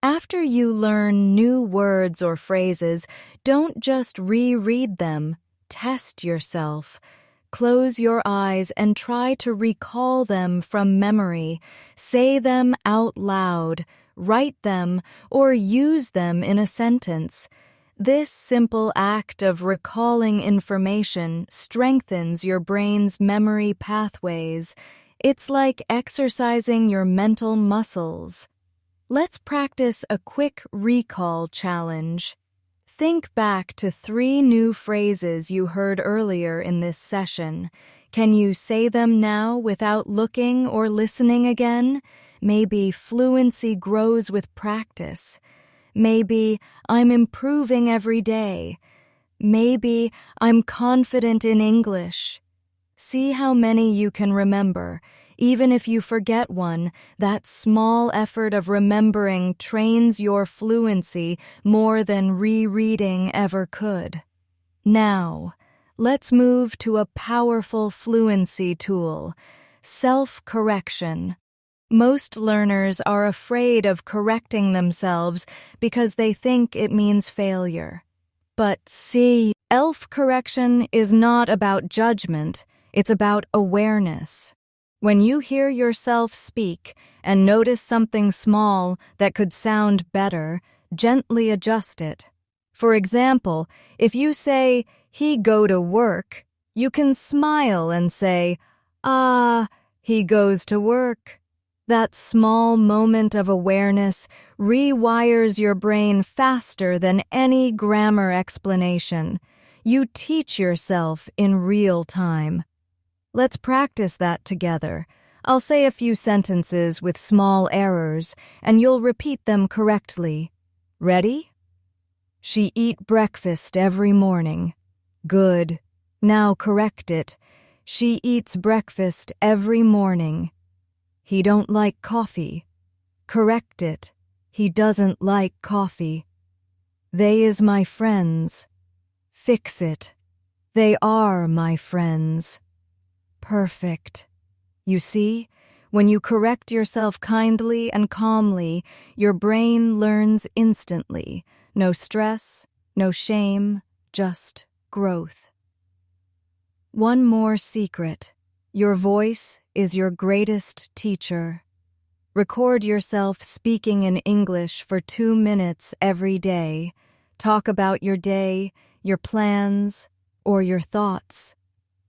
S1: After you learn new words or phrases, don't just reread them. Test yourself. Close your eyes and try to recall them from memory. Say them out loud, write them, or use them in a sentence. This simple act of recalling information strengthens your brain's memory pathways. It's like exercising your mental muscles. Let's practice a quick recall challenge. Think back to 3 new phrases you heard earlier in this session. Can you say them now without looking or listening again? Maybe fluency grows with practice. Maybe I'm improving every day. Maybe I'm confident in English. See how many you can remember. Even if you forget one, that small effort of remembering trains your fluency more than rereading ever could. Now, let's move to a powerful fluency tool, self-correction. Most learners are afraid of correcting themselves because they think it means failure. But see, self-correction is not about judgment, it's about awareness. When you hear yourself speak and notice something small that could sound better, gently adjust it. For example, if you say, "He go to work," you can smile and say, "Ah, he goes to work." That small moment of awareness rewires your brain faster than any grammar explanation. You teach yourself in real time. Let's practice that together. I'll say a few sentences with small errors, and you'll repeat them correctly. Ready? She eat breakfast every morning. Good. Now correct it. She eats breakfast every morning. He don't like coffee. Correct it. He doesn't like coffee. They is my friends. Fix it. They are my friends. Perfect. You see, when you correct yourself kindly and calmly, your brain learns instantly. No stress, no shame, just growth. One more secret. Your voice is your greatest teacher. Record yourself speaking in English for 2 minutes every day. Talk about your day, your plans, or your thoughts.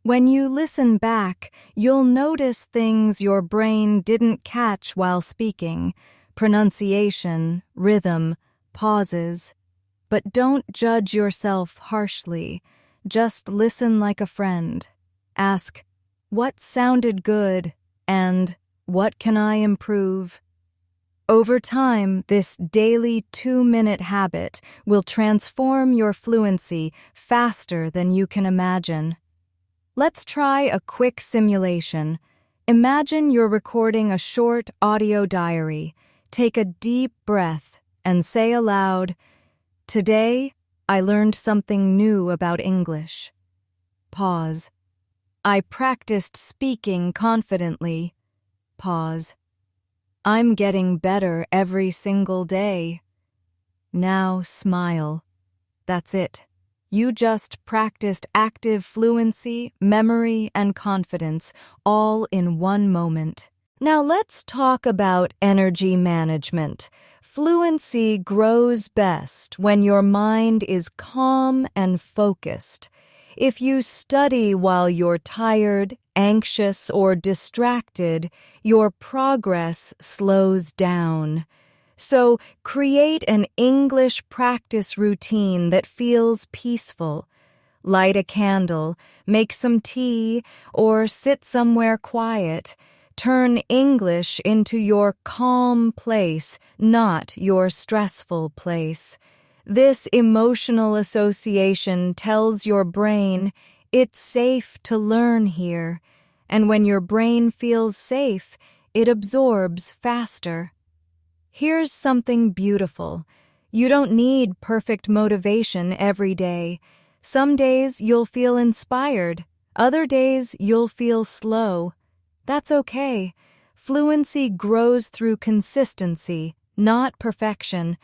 S1: When you listen back, you'll notice things your brain didn't catch while speaking: pronunciation, rhythm, pauses. But don't judge yourself harshly. Just listen like a friend. Ask, "What sounded good?" and "What can I improve?" Over time, this daily 2-minute habit will transform your fluency faster than you can imagine. Let's try a quick simulation. Imagine you're recording a short audio diary. Take a deep breath and say aloud, "Today, I learned something new about English." Pause. "I practiced speaking confidently." Pause. "I'm getting better every single day." Now smile. That's it. You just practiced active fluency, memory, and confidence, all in one moment. Now let's talk about energy management. Fluency grows best when your mind is calm and focused. If you study while you're tired, anxious, or distracted, your progress slows down. So create an English practice routine that feels peaceful. Light a candle, make some tea, or sit somewhere quiet. Turn English into your calm place, not your stressful place. This emotional association tells your brain it's safe to learn here, and when your brain feels safe, it absorbs faster. Here's something beautiful. You don't need perfect motivation every day. Some days you'll feel inspired. Other days you'll feel slow. That's okay. Fluency grows through consistency, not perfection.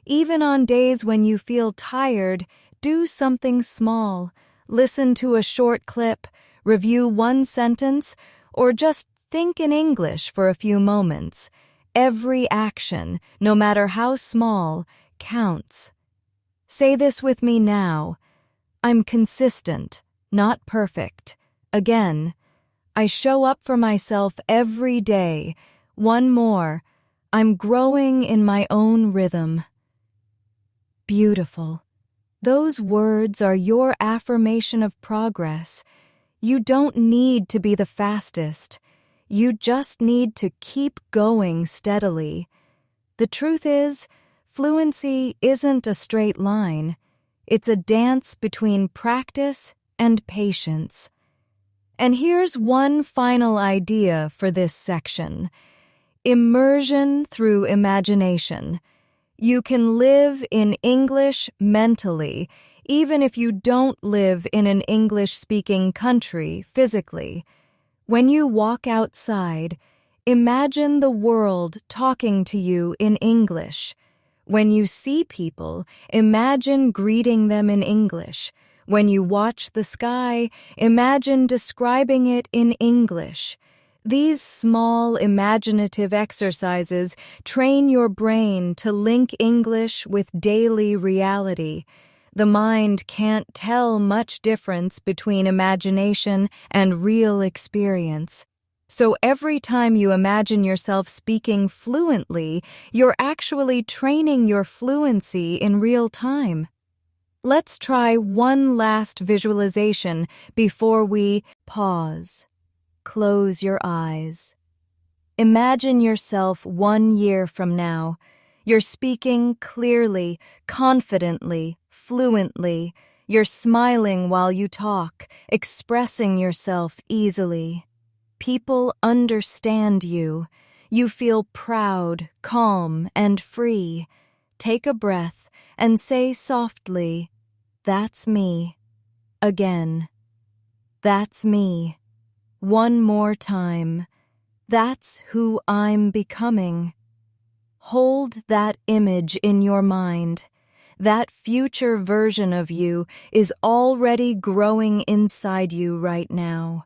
S1: Even on days when you feel tired, do something small. Listen to a short clip, review one sentence, or just think in English for a few moments. Every action, no matter how small, counts. Say this with me now. I'm consistent, not perfect. Again, I show up for myself every day. One more. I'm growing in my own rhythm. Beautiful. Those words are your affirmation of progress. You don't need to be the fastest. You just need to keep going steadily. The truth is, fluency isn't a straight line. It's a dance between practice and patience. And here's one final idea for this section. Immersion through imagination. You can live in English mentally, even if you don't live in an English-speaking country physically. When you walk outside, imagine the world talking to you in English. When you see people, imagine greeting them in English. When you watch the sky, imagine describing it in English. These small imaginative exercises train your brain to link English with daily reality. The mind can't tell much difference between imagination and real experience. So every time you imagine yourself speaking fluently, you're actually training your fluency in real time. Let's try one last visualization before we pause. Close your eyes. Imagine yourself 1 year from now. You're speaking clearly, confidently, fluently. You're smiling while you talk, expressing yourself easily. People understand you. You feel proud, calm, and free. Take a breath and say softly, "That's me." Again, "That's me." One more time. That's who I'm becoming. Hold that image in your mind. That future version of you is already growing inside you right now.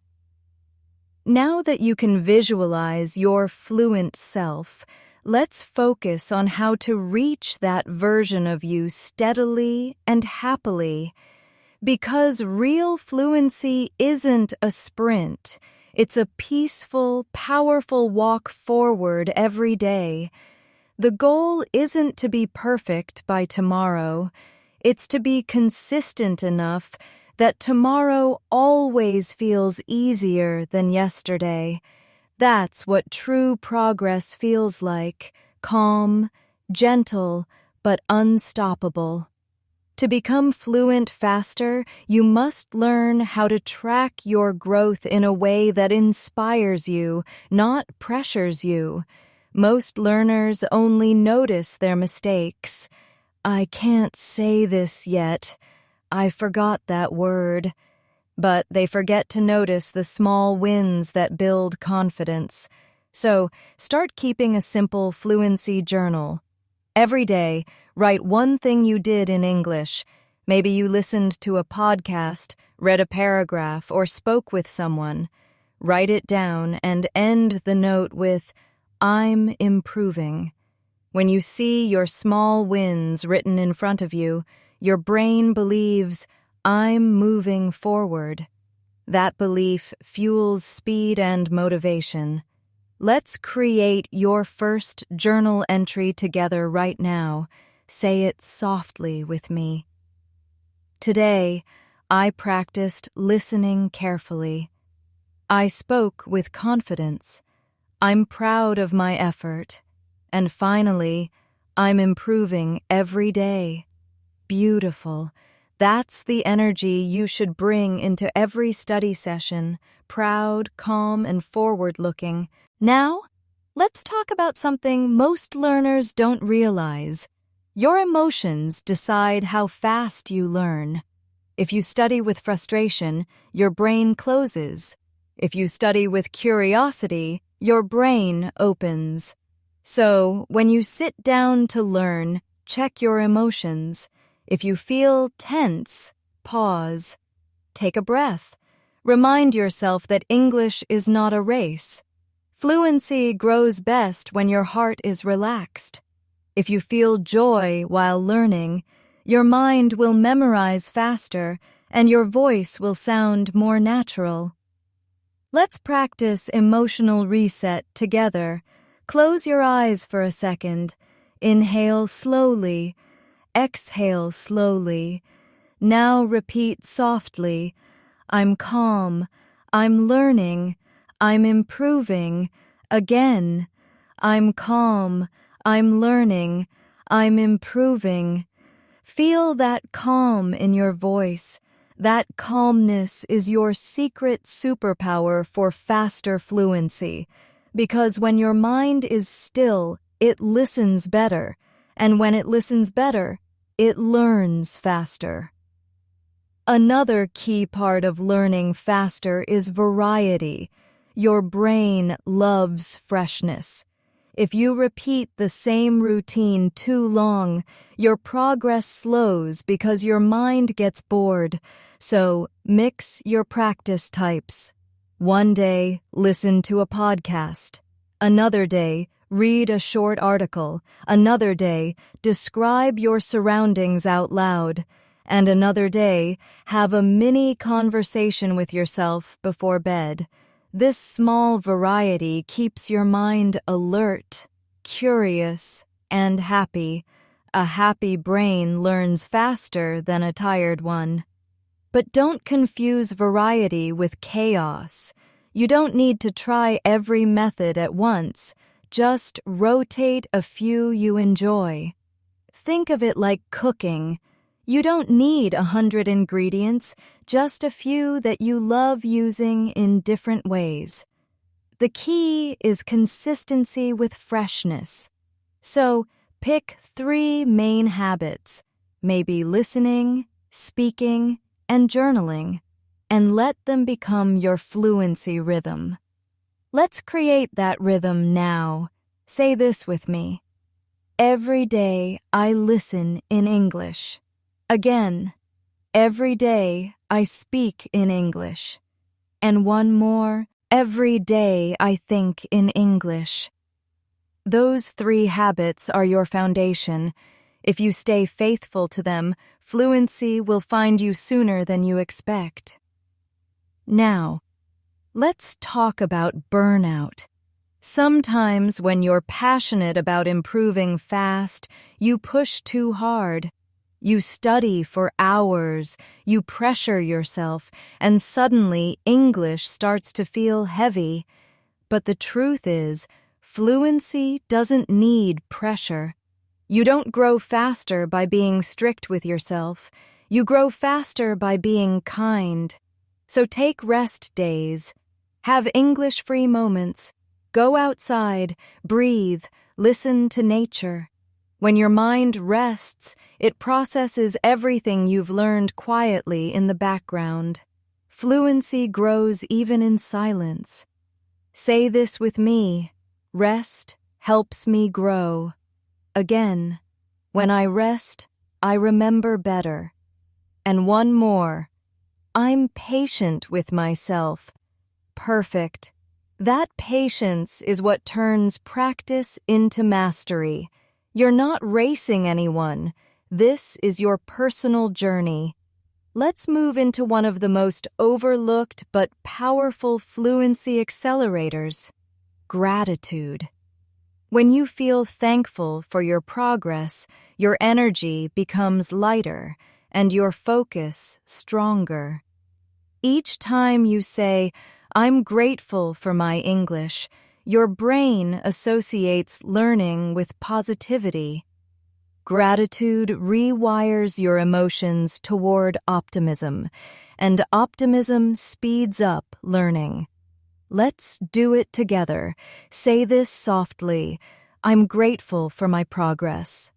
S1: Now that you can visualize your fluent self, let's focus on how to reach that version of you steadily and happily. Because real fluency isn't a sprint. It's a peaceful, powerful walk forward every day. The goal isn't to be perfect by tomorrow. It's to be consistent enough that tomorrow always feels easier than yesterday. That's what true progress feels like, calm, gentle, but unstoppable. To become fluent faster, you must learn how to track your growth in a way that inspires you, not pressures you. Most learners only notice their mistakes. I can't say this yet. I forgot that word. But they forget to notice the small wins that build confidence. So, start keeping a simple fluency journal. Every day, write one thing you did in English. Maybe you listened to a podcast, read a paragraph, or spoke with someone. Write it down and end the note with, "I'm improving." When you see your small wins written in front of you, your brain believes, "I'm moving forward." That belief fuels speed and motivation. Let's create your first journal entry together right now. Say it softly with me. Today, I practiced listening carefully. I spoke with confidence. I'm proud of my effort. And finally, I'm improving every day. Beautiful. That's the energy you should bring into every study session, proud, calm, and forward-looking. Now, let's talk about something most learners don't realize. Your emotions decide how fast you learn. If you study with frustration, your brain closes. If you study with curiosity, your brain opens. So, when you sit down to learn, check your emotions. If you feel tense, pause. Take a breath. Remind yourself that English is not a race. Fluency grows best when your heart is relaxed. If you feel joy while learning, your mind will memorize faster and your voice will sound more natural. Let's practice emotional reset together. Close your eyes for a second. Inhale slowly. Exhale slowly. Now repeat softly. I'm calm. I'm learning. I'm improving. Again. I'm calm. I'm learning. I'm improving. Feel that calm in your voice. That calmness is your secret superpower for faster fluency. Because when your mind is still, it listens better. And when it listens better, it learns faster. Another key part of learning faster is variety. Your brain loves freshness. If you repeat the same routine too long, your progress slows because your mind gets bored. So, mix your practice types. One day, listen to a podcast. Another day, read a short article. Another day, describe your surroundings out loud. And another day, have a mini conversation with yourself before bed. This small variety keeps your mind alert, curious, and happy. A happy brain learns faster than a tired one. But don't confuse variety with chaos. You don't need to try every method at once. Just rotate a few you enjoy. Think of it like cooking. You don't need 100 ingredients, just a few that you love using in different ways. The key is consistency with freshness. So, pick 3 main habits, maybe listening, speaking, and journaling, and let them become your fluency rhythm. Let's create that rhythm now. Say this with me. Every day I listen in English. Again, every day I speak in English. And one more, every day I think in English. Those 3 habits are your foundation. If you stay faithful to them, fluency will find you sooner than you expect. Now, let's talk about burnout. Sometimes when you're passionate about improving fast, you push too hard. You study for hours, you pressure yourself, and suddenly English starts to feel heavy. But the truth is, fluency doesn't need pressure. You don't grow faster by being strict with yourself. You grow faster by being kind. So take rest days. Have English-free moments. Go outside, breathe, listen to nature. When your mind rests, it processes everything you've learned quietly in the background. Fluency grows even in silence. Say this with me. Rest helps me grow. Again, when I rest, I remember better. And one more. I'm patient with myself. Perfect. That patience is what turns practice into mastery. You're not racing anyone. This is your personal journey. Let's move into one of the most overlooked but powerful fluency accelerators: gratitude. When you feel thankful for your progress, your energy becomes lighter and your focus stronger. Each time you say, "I'm grateful for my English," Your brain associates learning with positivity. Gratitude rewires your emotions toward optimism, and optimism speeds up learning. Let's do it together. Say this softly. I'm grateful for my progress.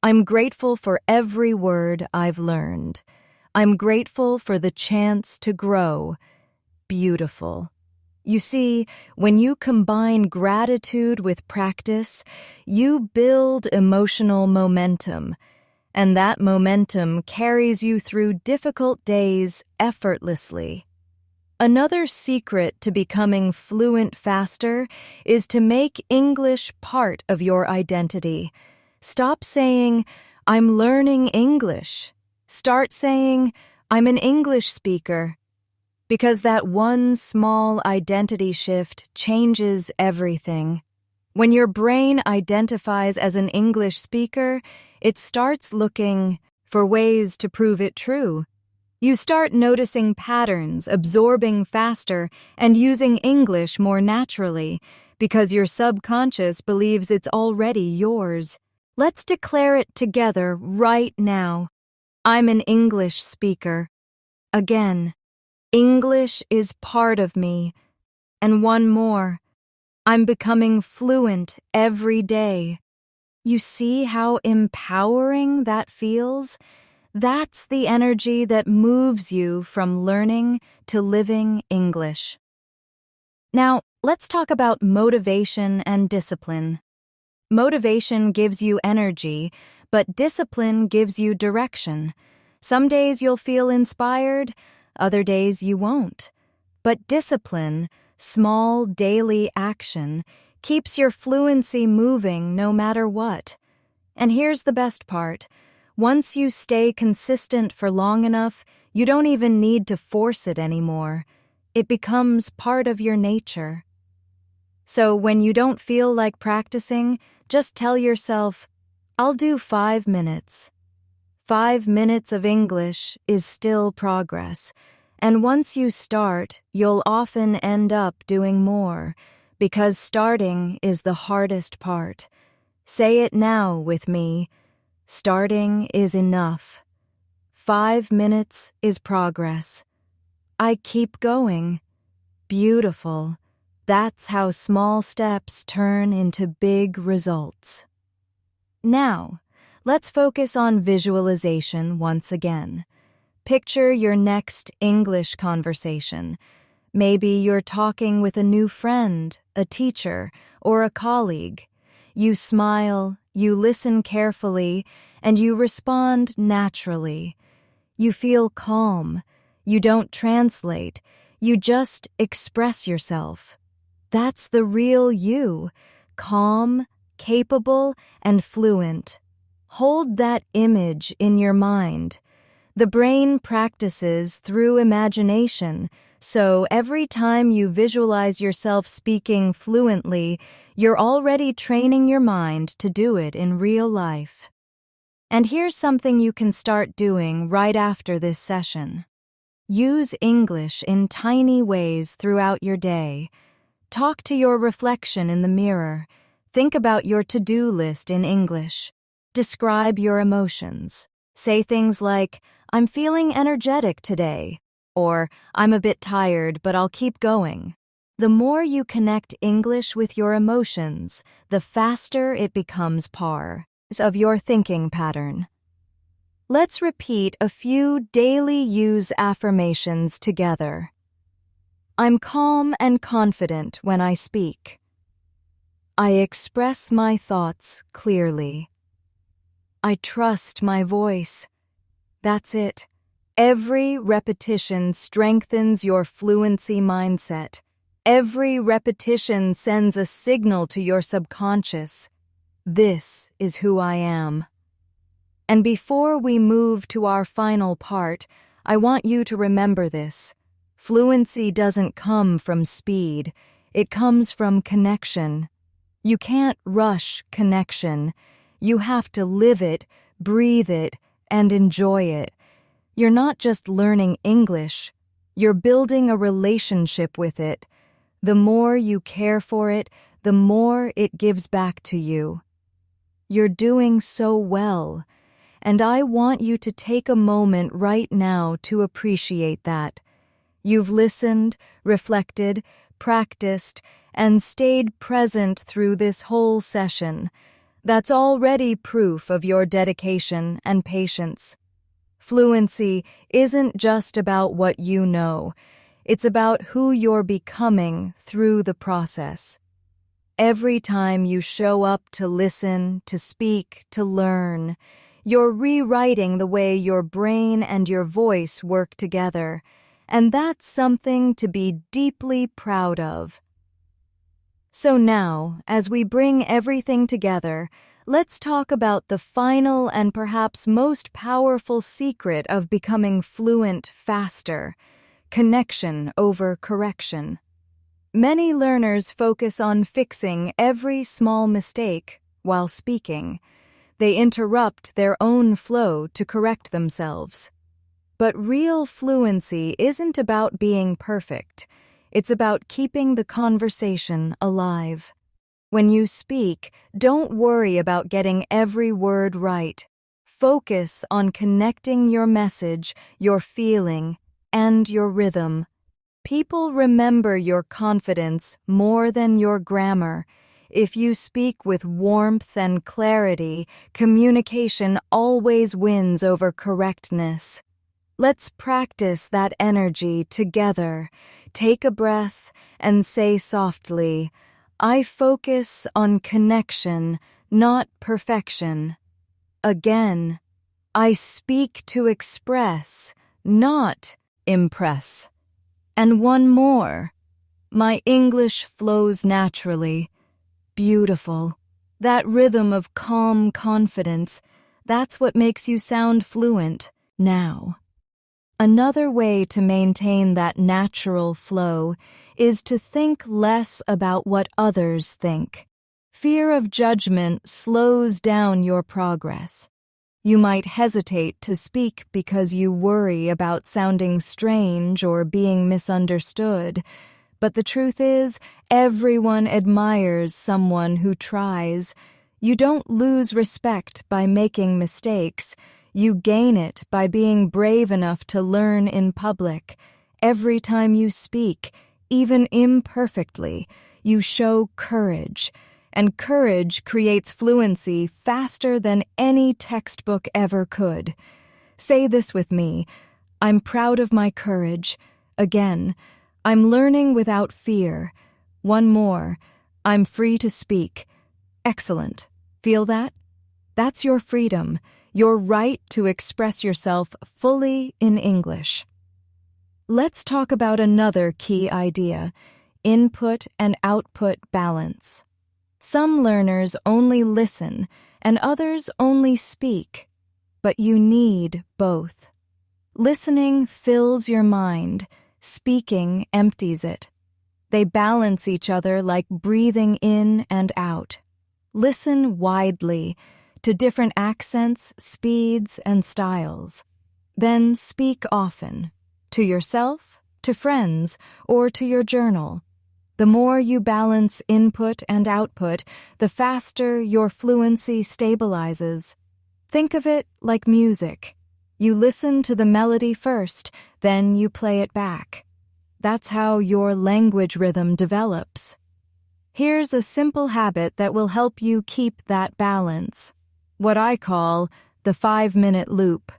S1: I'm grateful for every word I've learned. I'm grateful for the chance to grow. Beautiful. You see, when you combine gratitude with practice, you build emotional momentum, and that momentum carries you through difficult days effortlessly. Another secret to becoming fluent faster is to make English part of your identity. Stop saying, "I'm learning English." Start saying, "I'm an English speaker." Because that one small identity shift changes everything. When your brain identifies as an English speaker, it starts looking for ways to prove it true. You start noticing patterns, absorbing faster, and using English more naturally, because your subconscious believes it's already yours. Let's declare it together right now. I'm an English speaker. Again. English is part of me. And one more. I'm becoming fluent every day. You see how empowering that feels? That's the energy that moves you from learning to living English. Now, let's talk about motivation and discipline. Motivation gives you energy, but discipline gives you direction. Some days you'll feel inspired, other days you won't. But discipline, small daily action, keeps your fluency moving no matter what. And here's the best part. Once you stay consistent for long enough, you don't even need to force it anymore. It becomes part of your nature. So when you don't feel like practicing, just tell yourself, "I'll do 5 minutes." 5 minutes of English is still progress, and once you start, you'll often end up doing more, because starting is the hardest part. Say it now with me. Starting is enough. 5 minutes is progress. I keep going. Beautiful. That's how small steps turn into big results. Now, let's focus on visualization once again. Picture your next English conversation. Maybe you're talking with a new friend, a teacher, or a colleague. You smile, you listen carefully, and you respond naturally. You feel calm. You don't translate. You just express yourself. That's the real you, calm, capable, and fluent. Hold that image in your mind. The brain practices through imagination, so every time you visualize yourself speaking fluently, you're already training your mind to do it in real life. And here's something you can start doing right after this session. Use English in tiny ways throughout your day. Talk to your reflection in the mirror. Think about your to-do list in English. Describe your emotions. Say things like, "I'm feeling energetic today," or "I'm a bit tired, but I'll keep going." The more you connect English with your emotions, the faster it becomes part of your thinking pattern. Let's repeat a few daily use affirmations together. I'm calm and confident when I speak. I express my thoughts clearly. I trust my voice. That's it. Every repetition strengthens your fluency mindset. Every repetition sends a signal to your subconscious. This is who I am. And before we move to our final part, I want you to remember this. Fluency doesn't come from speed. It comes from connection. You can't rush connection. You have to live it, breathe it, and enjoy it. You're not just learning English. You're building a relationship with it. The more you care for it, the more it gives back to you. You're doing so well, and I want you to take a moment right now to appreciate that. You've listened, reflected, practiced, and stayed present through this whole session. That's already proof of your dedication and patience. Fluency isn't just about what you know. It's about who you're becoming through the process. Every time you show up to listen, to speak, to learn, you're rewriting the way your brain and your voice work together, and that's something to be deeply proud of. So now, as we bring everything together, let's talk about the final and perhaps most powerful secret of becoming fluent faster: connection over correction. Many learners focus on fixing every small mistake while speaking. They interrupt their own flow to correct themselves. But real fluency isn't about being perfect. It's about keeping the conversation alive. When you speak, don't worry about getting every word right. Focus on connecting your message, your feeling, and your rhythm. People remember your confidence more than your grammar. If you speak with warmth and clarity, communication always wins over correctness. Let's practice that energy together. Take a breath and say softly, "I focus on connection, not perfection." Again, "I speak to express, not impress." And one more, "My English flows naturally." Beautiful. That rhythm of calm confidence, that's what makes you sound fluent now. Another way to maintain that natural flow is to think less about what others think. Fear of judgment slows down your progress. You might hesitate to speak because you worry about sounding strange or being misunderstood. But the truth is, everyone admires someone who tries. You don't lose respect by making mistakes. You gain it by being brave enough to learn in public. Every time you speak, even imperfectly, you show courage. And courage creates fluency faster than any textbook ever could. Say this with me: "I'm proud of my courage." Again, "I'm learning without fear." One more: "I'm free to speak." Excellent. Feel that? That's your freedom, your right to express yourself fully in English. Let's talk about another key idea: input and output balance. Some learners only listen, and others only speak. But you need both. Listening fills your mind, speaking empties it. They balance each other like breathing in and out. Listen widely, to different accents, speeds, and styles. Then speak often, to yourself, to friends, or to your journal. The more you balance input and output, the faster your fluency stabilizes. Think of it like music. You listen to the melody first, then you play it back. That's how your language rhythm develops. Here's a simple habit that will help you keep that balance. What I call the 5-minute loop.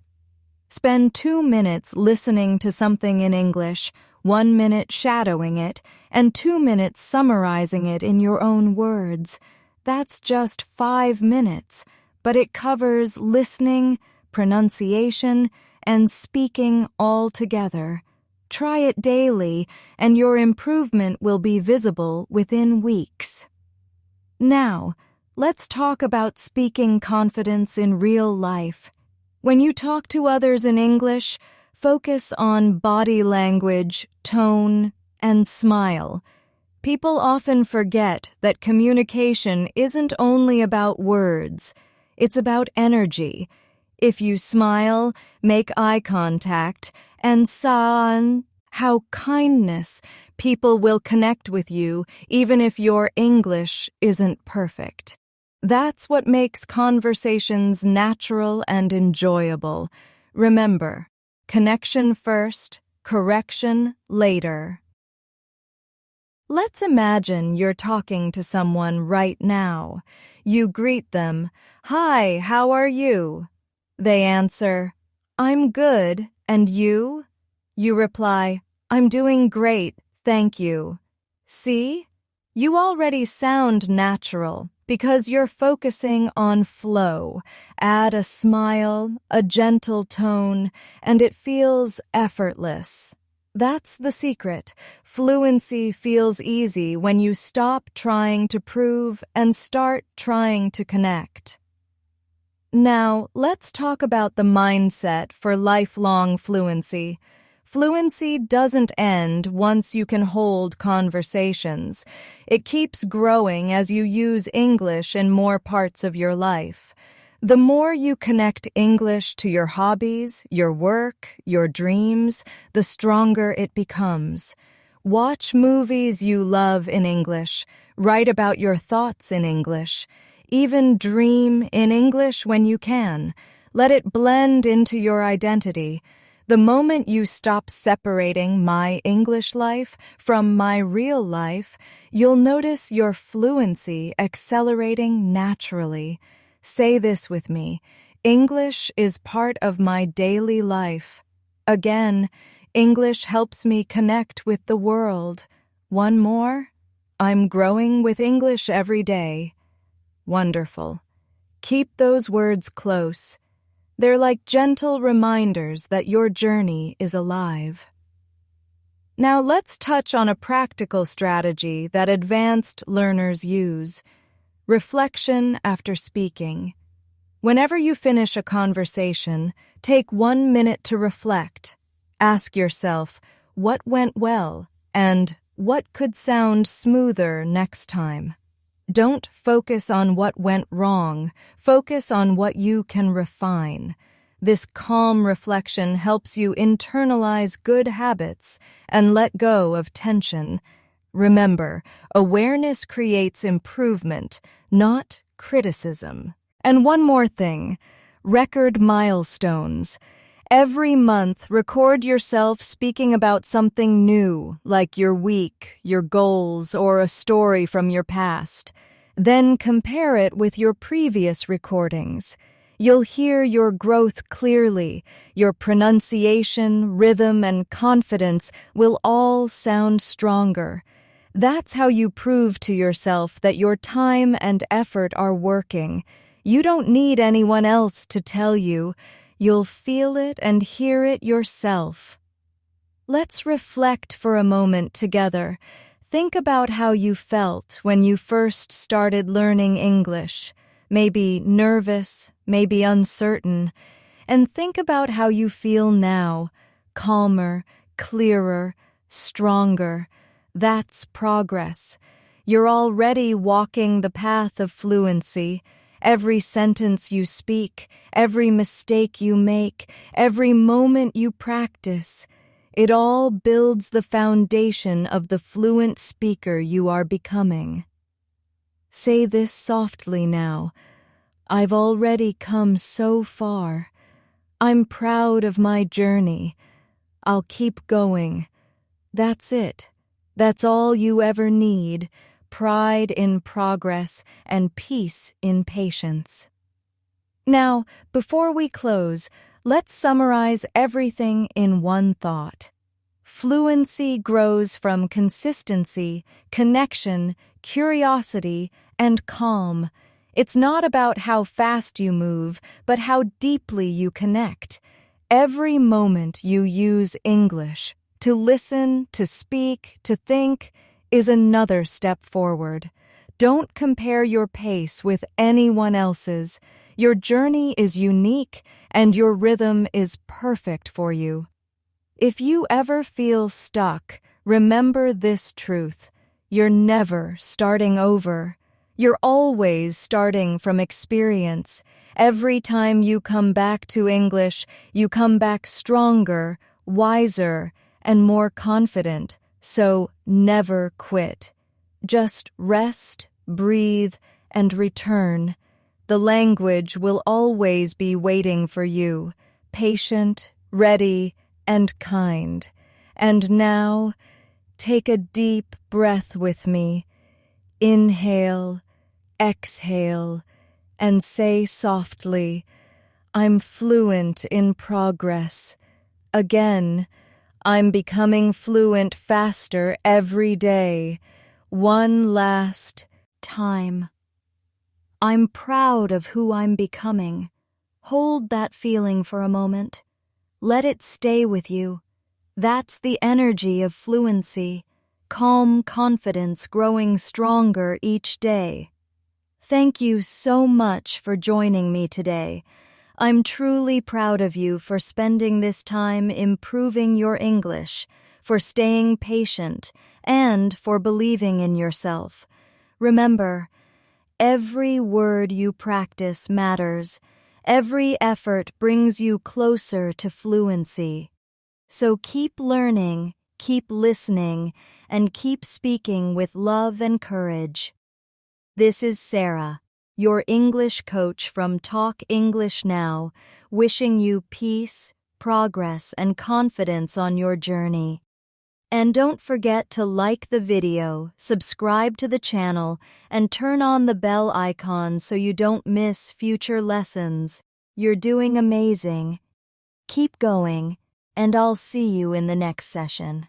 S1: Spend 2 minutes listening to something in English, 1 minute shadowing it, and 2 minutes summarizing it in your own words. That's just 5 minutes, but it covers listening, pronunciation, and speaking all together. Try it daily, and your improvement will be visible within weeks. Now, let's talk about speaking confidence in real life. When you talk to others in English, focus on body language, tone, and smile. People often forget that communication isn't only about words. It's about energy. If you smile, make eye contact, and how kindness, People will connect with you even if your English isn't perfect. That's what makes conversations natural and enjoyable. Remember, connection first, correction later. Let's imagine you're talking to someone right now. You greet them, "Hi, how are you?" They answer, "I'm good, and you?" You reply, "I'm doing great, thank you." See? You already sound natural because you're focusing on flow. Add a smile, a gentle tone, and it feels effortless. That's the secret. Fluency feels easy when you stop trying to prove and start trying to connect. Now, let's talk about the mindset for lifelong fluency. Fluency doesn't end once you can hold conversations. It keeps growing as you use English in more parts of your life. The more you connect English to your hobbies, your work, your dreams, the stronger it becomes. Watch movies you love in English. Write about your thoughts in English. Even dream in English when you can. Let it blend into your identity. The moment you stop separating my English life from my real life, you'll notice your fluency accelerating naturally. Say this with me: English is part of my daily life. Again, English helps me connect with the world. One more: I'm growing with English every day. Wonderful. Keep those words close. They're like gentle reminders that your journey is alive. Now let's touch on a practical strategy that advanced learners use: reflection after speaking. Whenever you finish a conversation, take 1 minute to reflect. Ask yourself, what went well, and what could sound smoother next time? Don't focus on what went wrong. Focus on what you can refine. This calm reflection helps you internalize good habits and let go of tension. Remember, awareness creates improvement, not criticism. And one more thing: record milestones. Every month, record yourself speaking about something new, like your week, your goals, or a story from your past. Then compare it with your previous recordings. You'll hear your growth clearly. Your pronunciation, rhythm, and confidence will all sound stronger. That's how you prove to yourself that your time and effort are working. You don't need anyone else to tell you. You'll feel it and hear it yourself. Let's reflect for a moment together. Think about how you felt when you first started learning English. Maybe nervous, maybe uncertain. And think about how you feel now: calmer, clearer, stronger. That's progress. You're already walking the path of fluency. Every sentence you speak, every mistake you make, every moment you practice, it all builds the foundation of the fluent speaker you are becoming. Say this softly now: I've already come so far. I'm proud of my journey. I'll keep going. That's it. That's all you ever need: pride in progress and peace in patience. Now, before we close, let's summarize everything in one thought. Fluency grows from consistency, connection, curiosity, and calm. It's not about how fast you move, but how deeply you connect. Every moment you use English, to listen, to speak, to think, is another step forward. Don't compare your pace with anyone else's. Your journey is unique, and your rhythm is perfect for you. If you ever feel stuck, remember this truth: you're never starting over. You're always starting from experience. Every time you come back to English, you come back stronger, wiser, and more confident. So never quit. Just rest, breathe, and return. The language will always be waiting for you, patient, ready, and kind. And now, take a deep breath with me. Inhale, exhale, and say softly, I'm fluent in progress. Again, I'm becoming fluent faster every day. One last time. I'm proud of who I'm becoming. Hold that feeling for a moment. Let it stay with you. That's the energy of fluency. Calm confidence growing stronger each day. Thank you so much for joining me today. I'm truly proud of you for spending this time improving your English, for staying patient, and for believing in yourself. Remember, every word you practice matters. Every effort brings you closer to fluency. So keep learning, keep listening, and keep speaking with love and courage. This is Sarah, your English coach from Talk English Now, wishing you peace, progress, and confidence on your journey. And don't forget to like the video, subscribe to the channel, and turn on the bell icon so you don't miss future lessons. You're doing amazing. Keep going, and I'll see you in the next session.